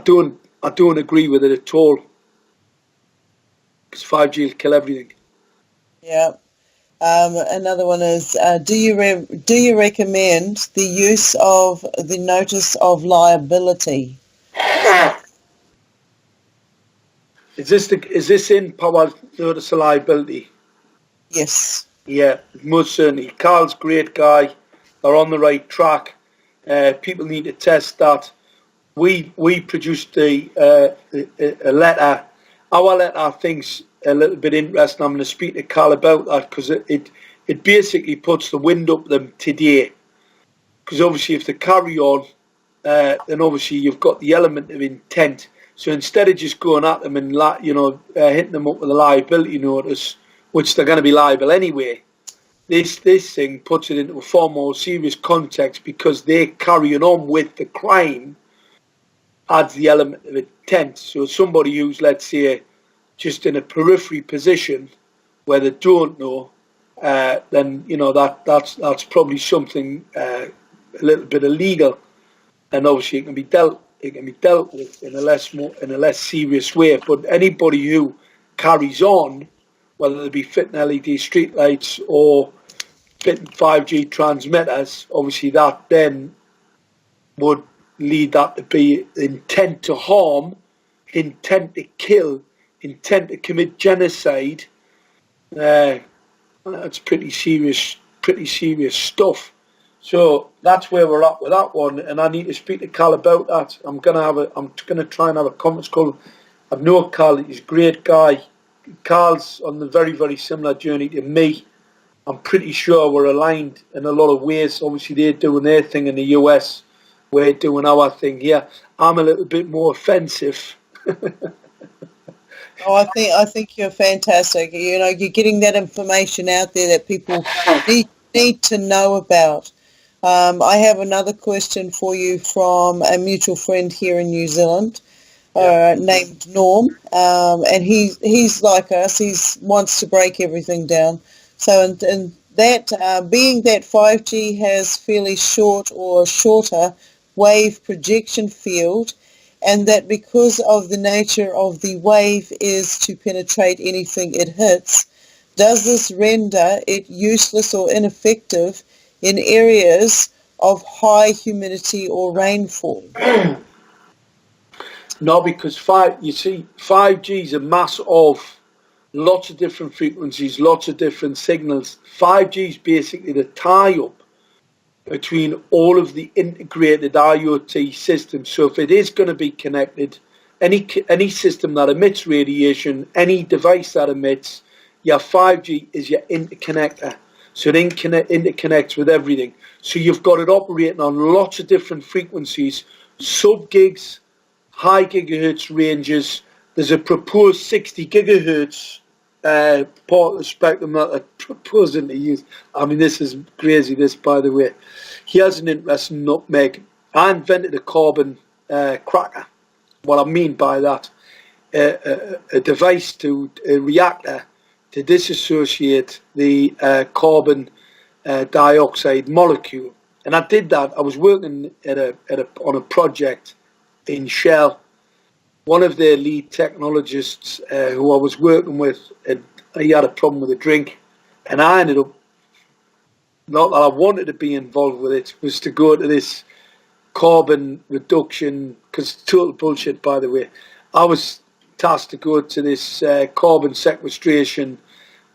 don't agree with it at all. Because 5G will kill everything. Yeah. Another one is: do you recommend the use of the notice of liability? Is this in power notice of liability? Yes. Yeah, most certainly. Carl's a great guy. They're on the right track. People need to test that. We produced a letter. Our letter, I think's a little bit interesting. I'm going to speak to Carl about that because it basically puts the wind up them today. Because obviously, if they carry on, then obviously you've got the element of intent. So instead of just going at them and hitting them up with a liability notice, which they're going to be liable anyway. This thing puts it into a far more serious context because they're carrying on with the crime, adds the element of intent. So somebody who's, let's say, just in a periphery position where they don't know, then that's probably something a little bit illegal, and obviously it can be dealt with in a less serious way. But anybody who carries on, whether they be fitting LED streetlights or fitting 5G transmitters, obviously that then would lead that to be intent to harm, intent to kill, intent to commit genocide. That's pretty serious stuff. So that's where we're at with that one, and I need to speak to Carl about that. I'm gonna try and have a conference call. I've known Carl; he's a great guy. Carl's on the very, very similar journey to me. I'm pretty sure we're aligned in a lot of ways. Obviously, they're doing their thing in the US. We're doing our thing here. I'm a little bit more offensive. Oh, I think you're fantastic. You know, you're getting that information out there that people need to know about. I have another question for you from a mutual friend here in New Zealand, Yeah. named Norm, and he's like us. He wants to break everything down. So, and that being that 5G has fairly short or shorter wave projection field, and that because of the nature of the wave is to penetrate anything it hits, does this render it useless or ineffective in areas of high humidity or rainfall? No, because 5G is a mass of lots of different frequencies, lots of different signals. 5G is basically the tie-up between all of the integrated IoT systems. So if it is going to be connected, any system that emits radiation, any device that emits, your 5G is your interconnector. So it interconnects with everything. So you've got it operating on lots of different frequencies, sub-gigs, high gigahertz ranges. There's a proposed 60 gigahertz part of the spectrum that they're proposing to use. I mean, this is crazy, this, by the way. Here's an interesting nutmeg. I invented a carbon cracker. What I mean by that, a device a reactor to disassociate the carbon dioxide molecule. And I did that. I was working on a project in Shell. One of their lead technologists who I was working with, he had a problem with a drink, and I ended up, not that I wanted to be involved with it, was to go to this carbon reduction, because it's total bullshit, by the way. I was tasked to go to this carbon sequestration,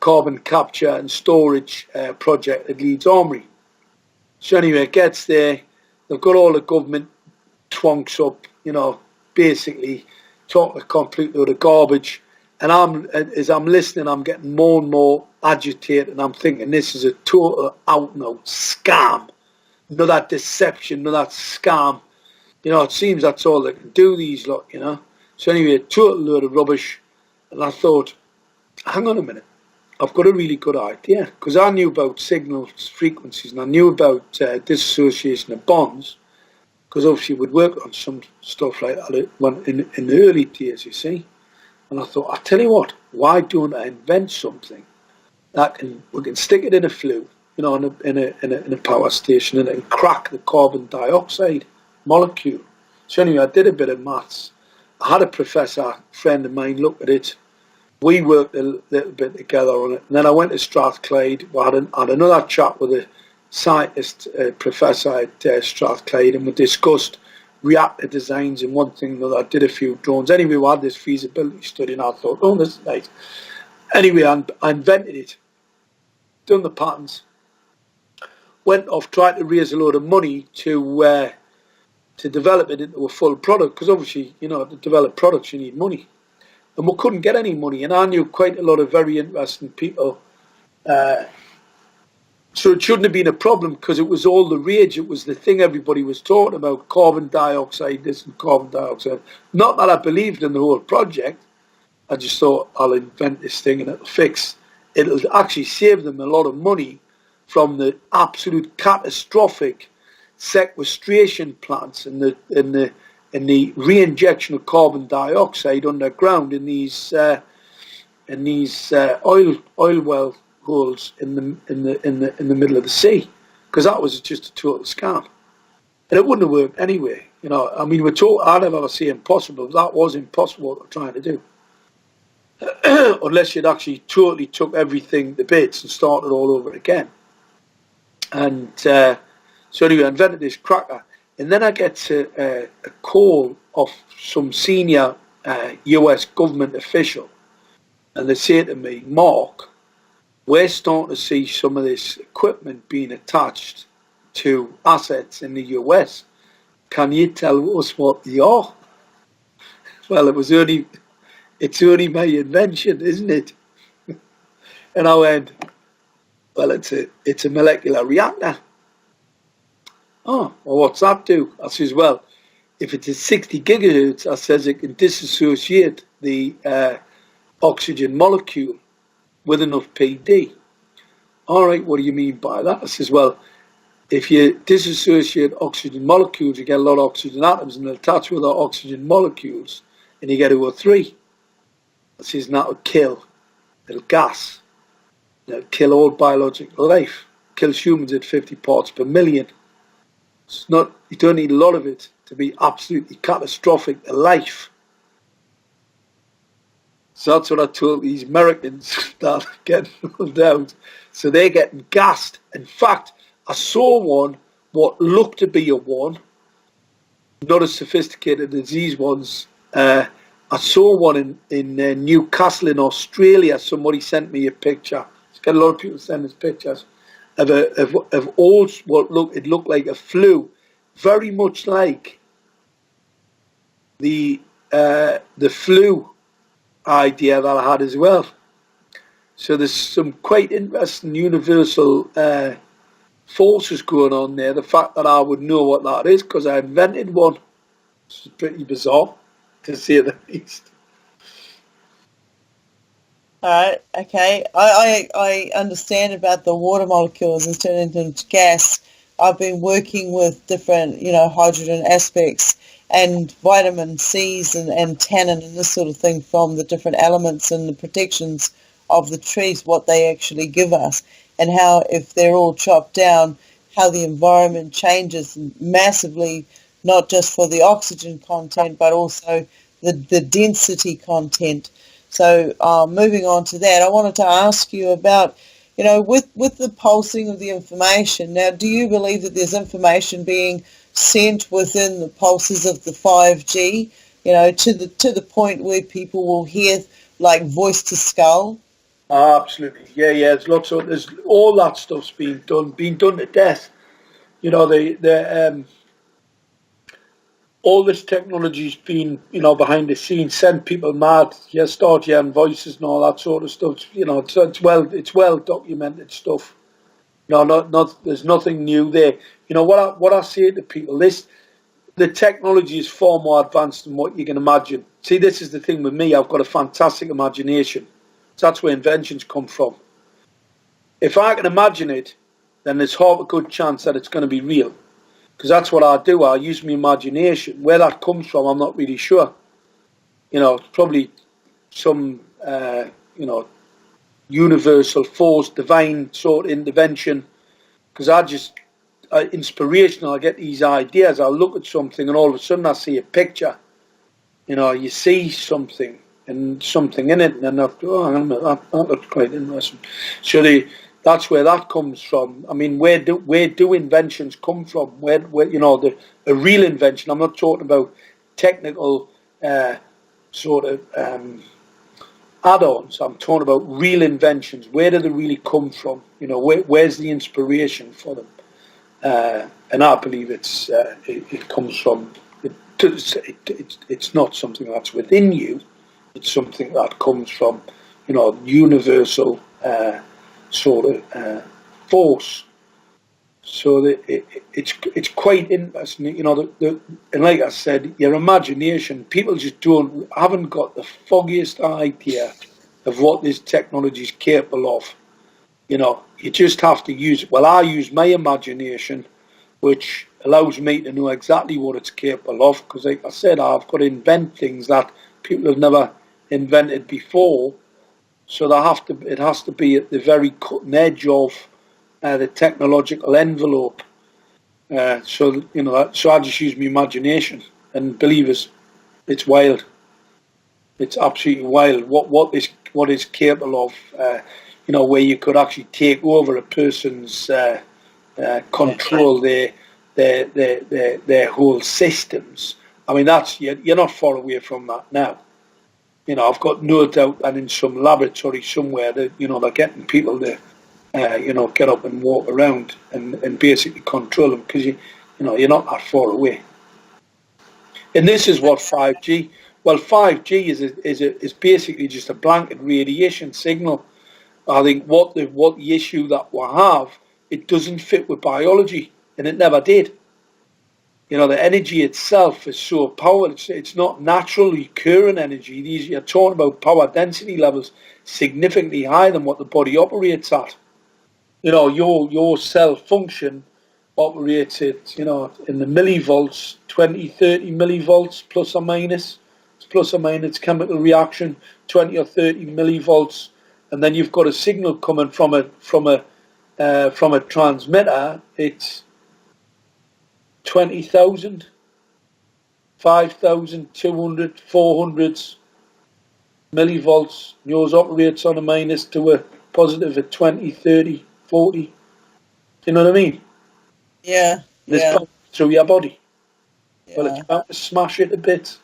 carbon capture and storage project at Leeds Armory. So anyway, it gets there, they've got all the government twonks up, you know, basically talking a complete load of garbage. And as I'm listening, I'm getting more and more agitated, and I'm thinking this is a total out and out scam. Another deception, another scam. You know, it seems that's all they can do, these lot, you know. So anyway, a total load of rubbish. And I thought, hang on a minute, I've got a really good idea. Because I knew about signals, frequencies, and I knew about dissociation of bonds. Because obviously we'd worked on some stuff like that in the early days, you see. And I thought, I tell you what, why don't I invent something that we can stick it in a flue, you know, in a power station, and it can crack the carbon dioxide molecule. So anyway, I did a bit of maths. I had a professor friend of mine look at it. We worked a little bit together on it. And then I went to Strathclyde. We had another chat with a scientist professor at Strathclyde, and we discussed reactor designs and one thing or another. I did a few drones. Anyway, we had this feasibility study, and I thought, oh, this is nice. Anyway, I invented it, done the patents, went off trying to raise a load of money to develop it into a full product, because obviously, you know, to develop products you need money. And we couldn't get any money, and I knew quite a lot of very interesting people. So it shouldn't have been a problem, because it was all the rage. It was the thing everybody was talking about, carbon dioxide, this and carbon dioxide. Not that I believed in the whole project. I just thought, I'll invent this thing and it'll actually save them a lot of money from the absolute catastrophic sequestration plants and the re-injection of carbon dioxide underground in these oil well holes in the middle of the sea, because that was just a total scam, and it wouldn't have worked anyway. You know, I mean, I'd never say impossible. That was impossible what we're trying to do, unless you'd actually totally took everything to bits and started all over again. And so anyway, I invented this cracker, and then I get a call of some senior US government official, and they say to me, Mark, we're starting to see some of this equipment being attached to assets in the US. Can you tell us what they are? Well, it's only my invention, isn't it? And I went, well, it's a molecular reactor. Oh, well, what's that do? I says, well, if it's a 60 gigahertz, I says it can disassociate the oxygen molecule with enough PD. All right, what do you mean by that? I says, well, if you disassociate oxygen molecules, you get a lot of oxygen atoms and they'll attach with our oxygen molecules and you get O3. I says, and that'll kill. It'll gas. It'll kill all biological life. Kills humans at 50 parts per million. It's not, you don't need a lot of it to be absolutely catastrophic to life. So that's what I told these Americans that are getting ruled out. So they're getting gassed. In fact, I saw one, what looked to be a one, not as sophisticated as these ones. I saw one in Newcastle in Australia. Somebody sent me a picture. It's got a lot of people send us pictures of old, it looked like a flu, very much like the flu idea that I had as well. So there's some quite interesting universal forces going on there. The fact that I would know what that is because I invented one, which is pretty bizarre to say the least. Alright, okay. I understand about the water molecules and turning into gas. I've been working with different, hydrogen aspects and vitamin C's and tannin and this sort of thing from the different elements and the protections of the trees, what they actually give us, and how if they're all chopped down, how the environment changes massively, not just for the oxygen content, but also the density content. So moving on to that, I wanted to ask you about, with the pulsing of the information. Now, do you believe that there's information being sent within the pulses of the 5G, to the point where people will hear like voice to skull? Absolutely, yeah. There's all that stuff's being done to death. All this technology's been, behind the scenes, send people mad. You start hearing voices and all that sort of stuff. It's well documented stuff. There's nothing new there. What I say to people, the technology is far more advanced than what you can imagine. See, this is the thing with me. I've got a fantastic imagination. So that's where inventions come from. If I can imagine it, then there's half a good chance that it's going to be real. Because that's what I do. I use my imagination. Where that comes from, I'm not really sure. It's probably some, universal force, divine sort of intervention. Because inspirational, I get these ideas. I look at something and all of a sudden I see a picture. You see something and something in it, and then I thought, that looks quite interesting. So that's where that comes from. I mean, where do inventions come from? Where a real invention? I'm not talking about technical sort of add-ons. I'm talking about real inventions. Where do they really come from? Where's the inspiration for them? And I believe it comes from. It's not something that's within you. It's something that comes from, universal sort of force. So it's quite interesting, and like I said, your imagination. People just haven't got the foggiest idea of what this technology is capable of. You just have to use it. Well, I use my imagination, which allows me to know exactly what it's capable of. Because, like I said, I've got to invent things that people have never invented before. So it has to be at the very cutting edge of the technological envelope. So I just use my imagination, and believe us, it's wild. It's absolutely wild. What is capable of. Where you could actually take over a person's control their whole systems. I mean, you're not far away from that now. I've got no doubt that in some laboratory somewhere that they're getting people to get up and walk around and basically control them, because you're not that far away. And this is what 5G. Well, 5G is basically just a blanket radiation signal. I think what the issue that we have, it doesn't fit with biology, and it never did. the energy itself is so powerful. It's not naturally occurring energy. You're talking about power density levels significantly higher than what the body operates at. Your cell function operates at, in the millivolts, 20, 30 millivolts, plus or minus. It's plus or minus chemical reaction, 20 or 30 millivolts. And then you've got a signal coming from a transmitter. It's 20,000, 5,000, 200, 400s millivolts. Yours operates on a minus to a positive at 20, 30, 40. You know what I mean? Yeah. This Yeah. through your body. Well, Yeah. it's about to smash it a bit.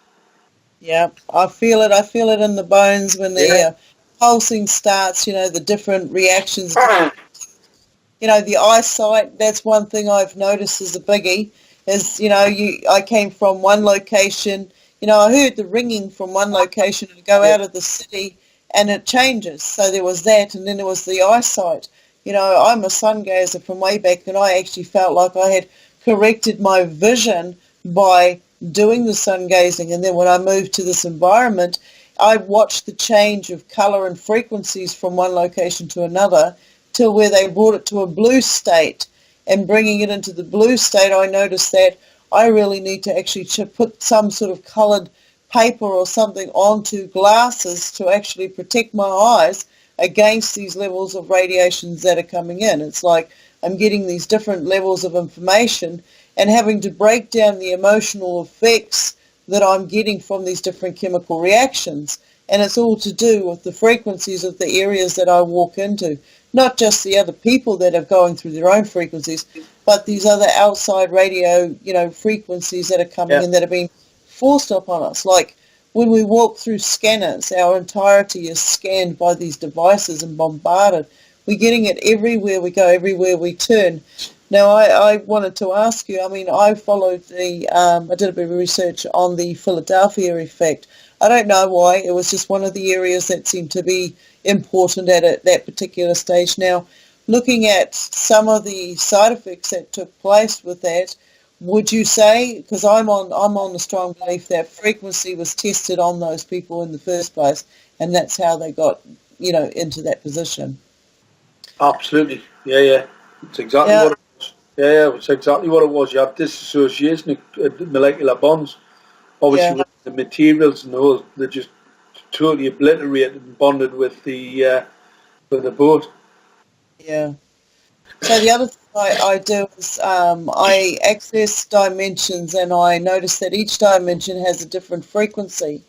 Yeah. I feel it. I feel it in the bones when the pulsing starts. The different reactions. The eyesight. That's one thing I've noticed is a biggie. Is I came from one location. I heard the ringing from one location and go out of the city, and it changes. So there was that, and then there was the eyesight. I'm a sun gazer from way back, and I actually felt like I had corrected my vision by doing the sun gazing. And then when I moved to this environment, I watched the change of colour and frequencies from one location to another till where they brought it to a blue state. And bringing it into the blue state, I noticed that I really need to actually put some sort of coloured paper or something onto glasses to actually protect my eyes against these levels of radiations that are coming in. It's like I'm getting these different levels of information and having to break down the emotional effects that I'm getting from these different chemical reactions. And it's all to do with the frequencies of the areas that I walk into. Not just the other people that are going through their own frequencies, but these other outside radio, frequencies that are coming in that are being forced upon us. Like when we walk through scanners, our entirety is scanned by these devices and bombarded. We're getting it everywhere we go, everywhere we turn. Now, I wanted to ask you, I followed I did a bit of research on the Philadelphia effect. I don't know why. It was just one of the areas that seemed to be important at that particular stage. Now, looking at some of the side effects that took place with that, would you say, because I'm on the strong belief that frequency was tested on those people in the first place, and that's how they got, into that position. Absolutely. Yeah. It's exactly what it was. Yeah, it's exactly what it was. You have dissociation of molecular bonds. Obviously, with the materials and the whole, they're just totally obliterated and bonded with the boat. Yeah. So the other thing I do is I access dimensions, and I notice that each dimension has a different frequency.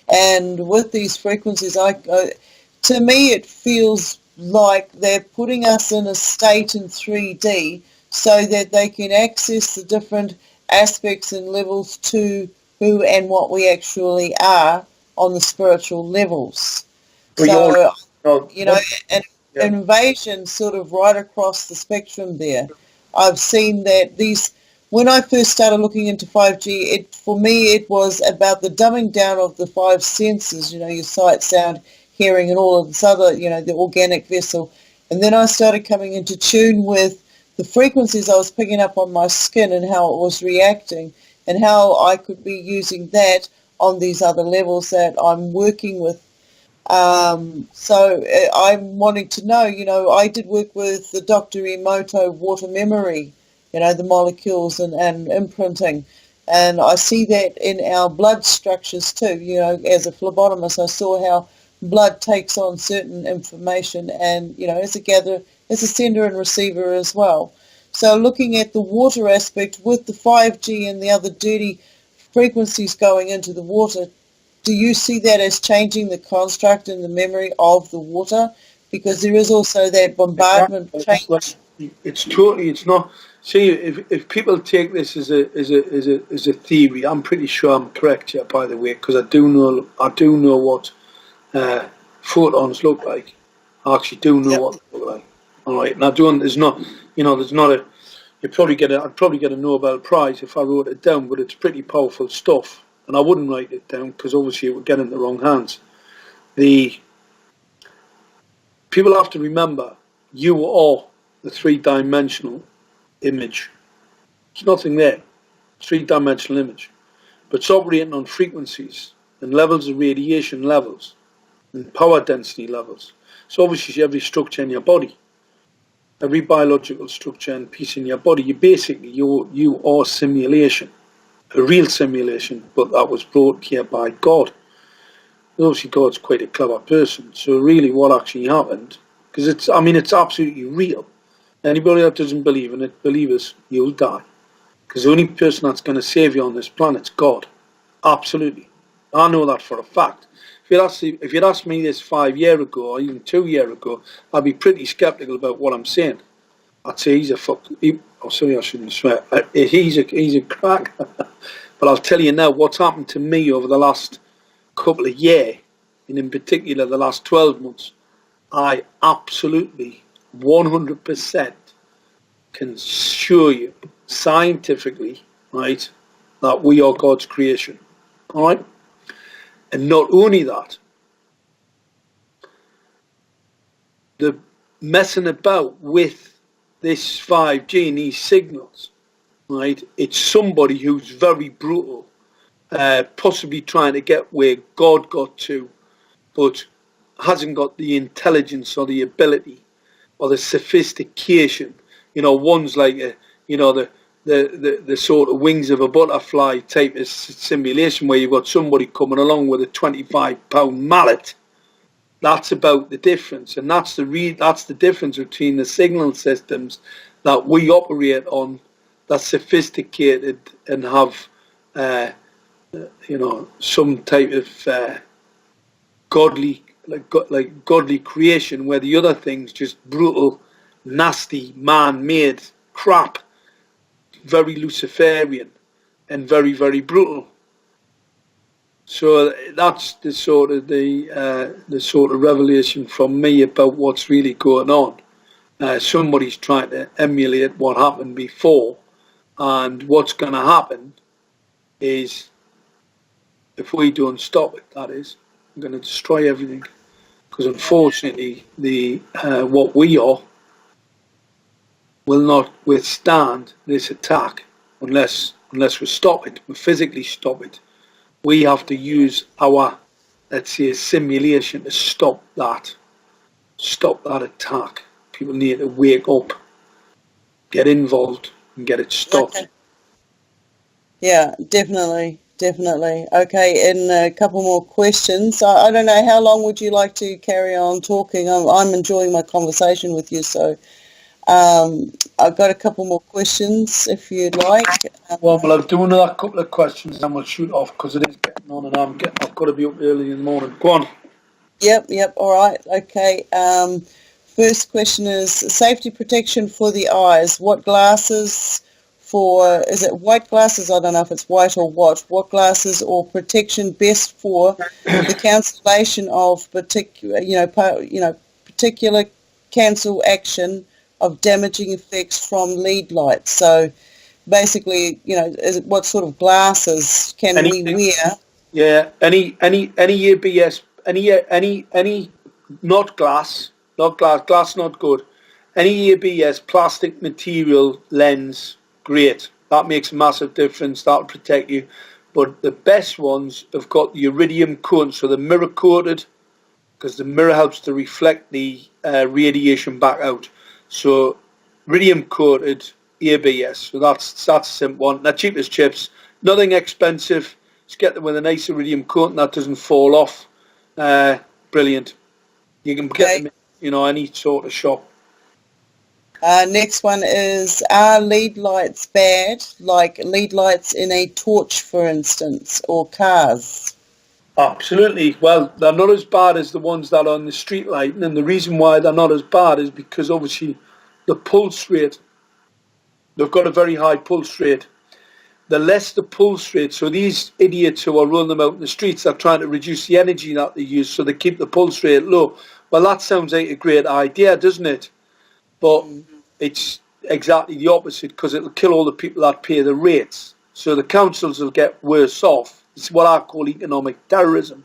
And with these frequencies, to me it feels like they're putting us in a state in 3D so that they can access the different aspects and levels to who and what we actually are on the spiritual levels. And invasion sort of right across the spectrum there. I've seen that when I first started looking into 5G, for me it was about the dumbing down of the five senses, your sight, sound, hearing, and all of this other, the organic vessel. And then I started coming into tune with the frequencies I was picking up on my skin and how it was reacting, and how I could be using that on these other levels that I'm working with. So I'm wanting to know, I did work with the Dr. Emoto water memory, the molecules and imprinting. And I see that in our blood structures too. As a phlebotomist, I saw how blood takes on certain information and, as a sender and receiver as well. So looking at the water aspect with the 5G and the other dirty frequencies going into the water, do you see that as changing the construct and the memory of the water? Because there is also that bombardment change. It's not. See, if people take this as a theory, I'm pretty sure I'm correct here, by the way, because I do know what photons look like. I actually do know what they look like. All right, and I don't. There's not a. I'd probably get a Nobel Prize if I wrote it down, but it's pretty powerful stuff. And I wouldn't write it down because obviously it would get in the wrong hands. The people have to remember you are the three-dimensional image. There's nothing there. three-dimensional image, but it's operating on frequencies and levels of radiation levels and power density levels. So obviously every structure in your body, every biological structure and piece in your body, you are simulation, a real simulation, but that was brought here by God. Obviously God's quite a clever person, so really what actually happened, because it's absolutely real. Anybody that doesn't believe in it, believers, you'll die. Because the only person that's going to save you on this planet's God. Absolutely. I know that for a fact. If you'd asked me this 5 years ago, or even 2 years ago, I'd be pretty sceptical about what I'm saying. I'd say he's a fuck. Sorry, I shouldn't swear. He's a crack. But I'll tell you now, what's happened to me over the last couple of years, and in particular the last 12 months, I absolutely 100% can assure you scientifically, right, that we are God's creation. Alright? And not only that, the messing about with this 5G and these signals, right, it's somebody who's very brutal, possibly trying to get where God got to, but hasn't got the intelligence or the ability or the sophistication. One's like the sort of wings of a butterfly type of simulation where you've got somebody coming along with a 25-pound mallet. That's about the difference, and that's the difference between the signal systems that we operate on, that's sophisticated and have some type of godly creation, where the other things just brutal, nasty, man-made crap, very Luciferian and very, very brutal. So that's the sort of revelation from me about what's really going on. Somebody's trying to emulate what happened before, and what's going to happen is, if we don't stop it, that is, we're going to destroy everything. Because unfortunately, what we are will not withstand this attack unless we stop it, we physically stop it. We have to use our, let's say, simulation to stop that attack. People need to wake up, get involved, and get it stopped. Okay. Yeah, definitely. Okay, and a couple more questions. I don't know, how long would you like to carry on talking? I'm enjoying my conversation with you, so I've got a couple more questions if you'd like. Well, I'll do another couple of questions and we'll shoot off, because it is getting on and I've got to be up early in the morning. Go on. Yep, all right, okay. First question is safety protection for the eyes. What glasses is it white glasses? I don't know if it's white or what. What glasses or protection best for the cancellation of particular cancel action of damaging effects from lead lights? So basically, what sort of glasses can we wear? Yeah, any ABS, any not glass not good. Any ABS plastic material lens, great. That makes a massive difference. That'll protect you. But the best ones have got the iridium coating, so they're mirror coated, because the mirror helps to reflect the radiation back out. So iridium coated ABS. So that's a simple one. They're cheap as chips. Nothing expensive. Just get them with a nice iridium coating that doesn't fall off. Brilliant. You can get them in any sort of shop. Next one is, are lead lights bad, like lead lights in a torch, for instance, or cars? Absolutely. Well, they're not as bad as the ones that are on the street lighting, and the reason why they're not as bad is because obviously the pulse rate, they've got a very high pulse rate. The less the pulse rate, so these idiots who are rolling them out in the streets are trying to reduce the energy that they use, so they keep the pulse rate low. Well, that sounds like a great idea, doesn't it? But it's exactly the opposite, because it'll kill all the people that pay the rates. So the councils will get worse off. It's what I call economic terrorism.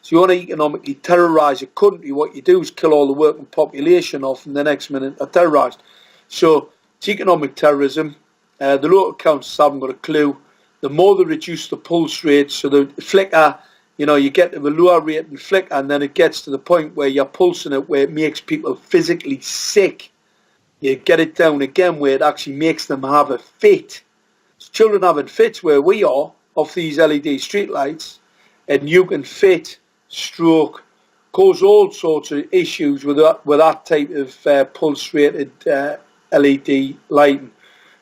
So you want to economically terrorise a country, what you do is kill all the working population off, and the next minute are terrorised. So it's economic terrorism. The local councils haven't got a clue. The more they reduce the pulse rate, so the flicker, you get to a lower rate and flicker, and then it gets to the point where you're pulsing it, where it makes people physically sick. You get it down again where it actually makes them have a fit. So children having fits where we are off these LED streetlights, and you can fit, stroke, cause all sorts of issues with that type of pulse rated LED lighting.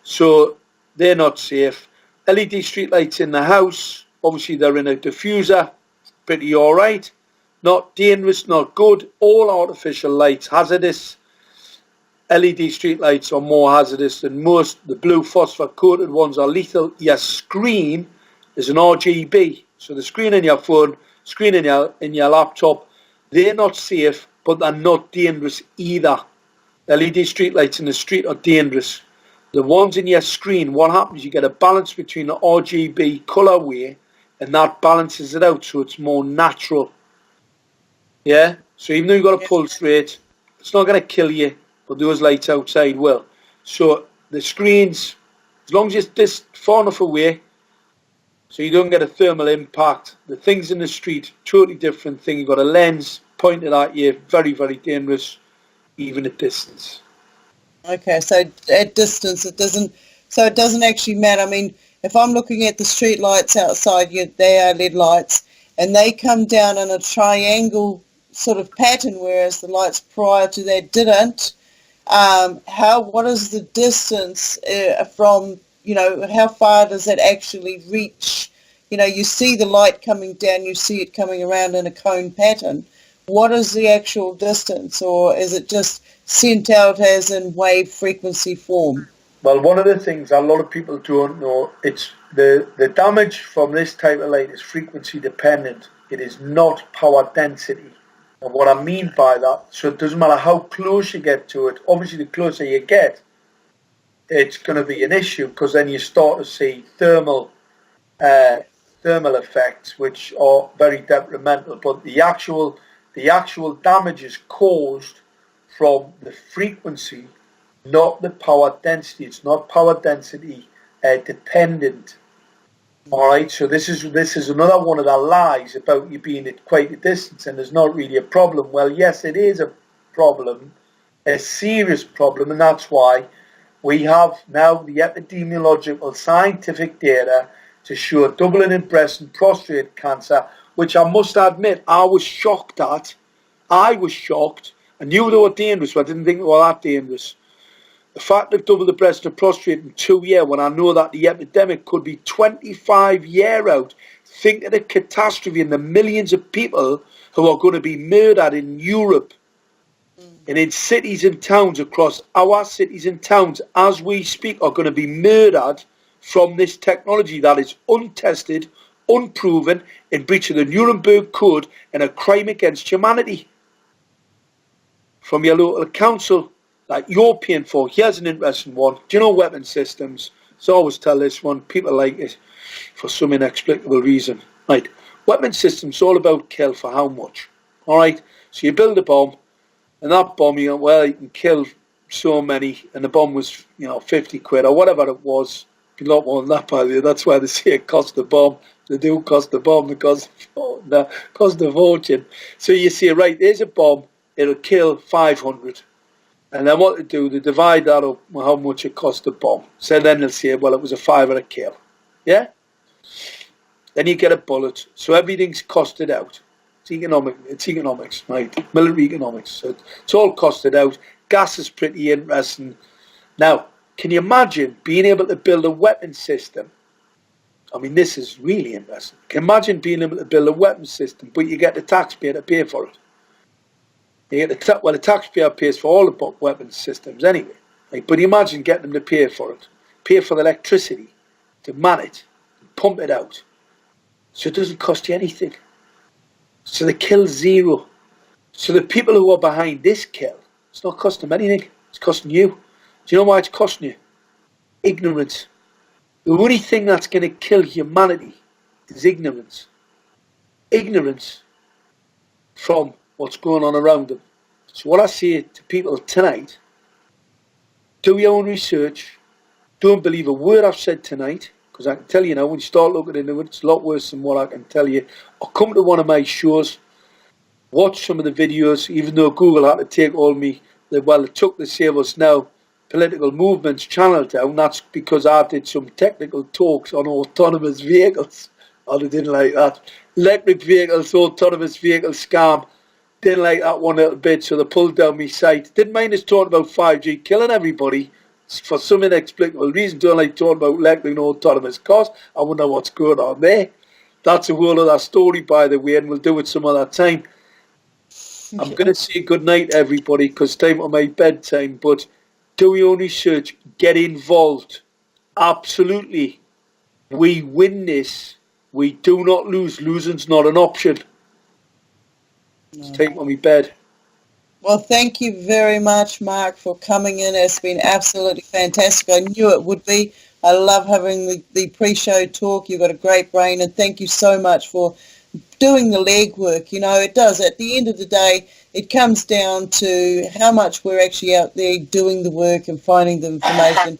So they're not safe. LED streetlights in the house, obviously they're in a diffuser, pretty alright. Not dangerous, not good. All artificial lights hazardous. LED streetlights are more hazardous than most. The blue phosphor coated ones are lethal. Your screen is an RGB. So the screen in your phone, screen in your laptop, they're not safe, but they're not dangerous either. LED streetlights in the street are dangerous. The ones in your screen, what happens, you get a balance between the RGB colorway, and that balances it out so it's more natural. Yeah? So even though you've got a pulse rate, it's not going to kill you, but those lights outside will. So the screens, as long as it's this far enough away, so you don't get a thermal impact. The things in the street, totally different thing. You've got a lens pointed at you, very, very dangerous, even at distance. Okay, so at distance it doesn't actually matter. I mean, if I'm looking at the street lights outside, they are LED lights, and they come down in a triangle sort of pattern, whereas the lights prior to that didn't. What is the distance from, how far does it actually reach? You see the light coming down, you see it coming around in a cone pattern. What is the actual distance, or is it just sent out as in wave frequency form? Well, one of the things a lot of people don't know, it's the damage from this type of light is frequency dependent. It is not power density. And what I mean by that, so it doesn't matter how close you get to it. Obviously, the closer you get, it's going to be an issue, because then you start to see thermal effects, which are very detrimental. But the actual damage is caused from the frequency, not the power density. It's not power density dependent. All right, so this is another one of the lies about you being at quite a distance and there's not really a problem. Well, yes, it is a problem, a serious problem, and that's why we have now the epidemiological scientific data to show a doubling in breast and prostate cancer, which I must admit I was shocked at. I knew they were dangerous, but I didn't think they were that dangerous. The fact they've doubled the breast and prostate in 2 years, when I know that the epidemic could be 25 years out, think of the catastrophe and the millions of people who are going to be murdered in Europe and in cities and towns across our cities and towns as we speak are going to be murdered from this technology that is untested, unproven, in breach of the Nuremberg Code and a crime against humanity. From your local council that you're paying for. Here's an interesting one. Do you know weapon systems? So I always tell this one, people like it for some inexplicable reason. Right, weapon systems all about kill for how much? Alright, so you build a bomb, and that bomb, you can kill so many, and the bomb was, 50 quid or whatever it was. A lot more than that, by the way. That's why they say it cost a bomb. They do cost a bomb because it cost a fortune. So you say, right, there's a bomb, it'll kill 500. And then what they do, they divide that up with how much it cost a bomb. So then they'll say, well, it was a $5 a kill. Yeah? Then you get a bullet. So everything's costed out. It's economics, right? Military economics. So it's all costed out. Gas is pretty interesting. Now, can you imagine being able to build a weapon system? I mean, this is really interesting. Can you imagine being able to build a weapon system, but you get the taxpayer to pay for it? The taxpayer pays for all the weapons systems anyway. Right? But imagine getting them to pay for it. Pay for the electricity to man it, pump it out. So it doesn't cost you anything. So the kill's zero. So the people who are behind this kill, it's not costing them anything. It's costing you. Do you know why it's costing you? Ignorance. The only thing that's going to kill humanity is ignorance. Ignorance from what's going on around them. So what I say to people tonight, do your own research, Don't believe a word I've said tonight, because I can tell you now, when you start looking into it, it's a lot worse than what I can tell you. Or come to one of my shows, watch some of the videos, even though Google had to take all me, well, it took the Save Us Now political movements channel down. That's because I did some technical talks on autonomous vehicles. Oh, they didn't like that. Electric vehicles, autonomous vehicle scam. Didn't like that one little bit, so they pulled down my site. Didn't mind us talking about 5G killing everybody for some inexplicable reason. Don't like talking about electric and autonomous cars. I wonder what's going on there. That's a whole other story, by the way, and we'll do it some other time. I'm going to say good night, everybody, because time for my bedtime. But do your own research. Get involved. Absolutely. We win this. We do not lose. Losing's not an option. It's time for my bed. Well, thank you very much, Mark, for coming in. It's been absolutely fantastic. I knew it would be. I love having the pre-show talk. You've got a great brain, and thank you so much for doing the legwork. You know, it does. At the end of the day, it comes down to how much we're actually out there doing the work and finding the information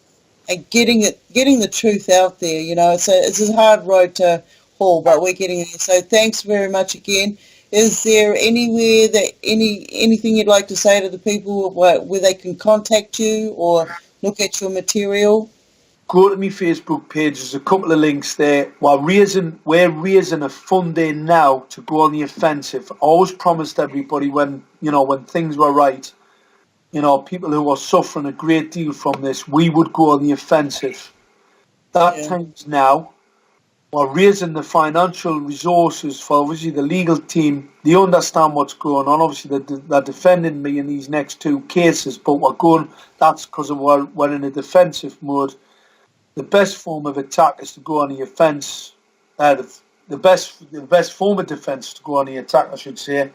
and getting the truth out there. You know, it's a hard road to haul, but we're getting there. So thanks very much again. Is there anywhere that anything you'd like to say to the people where they can contact you or look at your material? Go to my Facebook page. There's a couple of links there. We're raising a funding now to go on the offensive. I always promised everybody when things were right, people who were suffering a great deal from this, we would go on the offensive. That time's now. We're raising the financial resources for obviously the legal team. They understand what's going on. Obviously, they're defending me in these next two cases, but that's because we're in a defensive mode. The best form of attack is to go on the offence. The best form of defence is to go on the attack, I should say.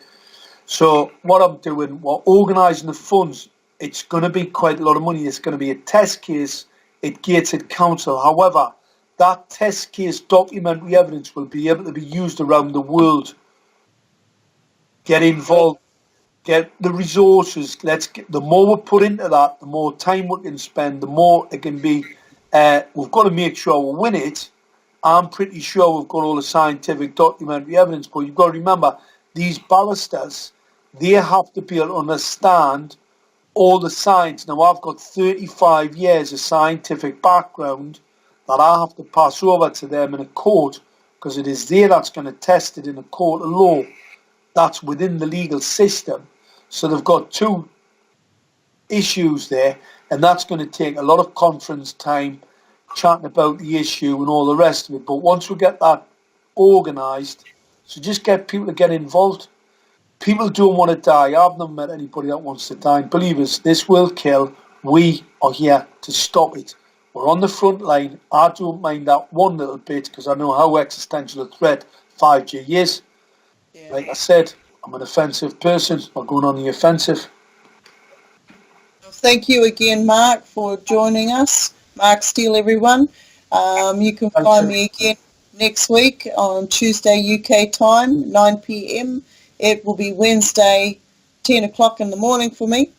So what I'm doing, we're organising the funds. It's going to be quite a lot of money. It's going to be a test case at Gateshead Council. However, that test case documentary evidence will be able to be used around the world. Get involved. Get the resources. The more we put into that, the more time we can spend, the more it can be. We've got to make sure we win it. I'm pretty sure we've got all the scientific documentary evidence, but you've got to remember, these barristers, they have to be able to understand all the science. Now, I've got 35 years of scientific background that I have to pass over to them in a court, because it is there that's going to test it in a court of law. That's within the legal system. So they've got two issues there, and that's going to take a lot of conference time, chatting about the issue and all the rest of it. But once we get that organised, so just get people to get involved. People don't want to die. I've never met anybody that wants to die. Believe us, this will kill. We are here to stop it. We're on the front line. I don't mind that one little bit, because I know how existential a threat 5G is. Yeah. Like I said, I'm an offensive person. I'm going on the offensive. Thank you again, Mark, for joining us. Mark Steele, everyone. You can find me again next week on Tuesday UK time, 9 p.m. It will be Wednesday, 10 o'clock in the morning for me.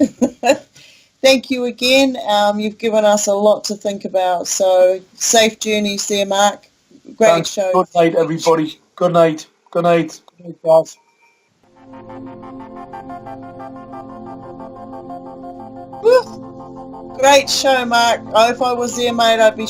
Thank you again. You've given us a lot to think about. So safe journeys there, Mark. Great show. Good night, everybody. Good night. Good night. Good night, guys. Woo. Great show, Mark. If I was there, mate, I'd be...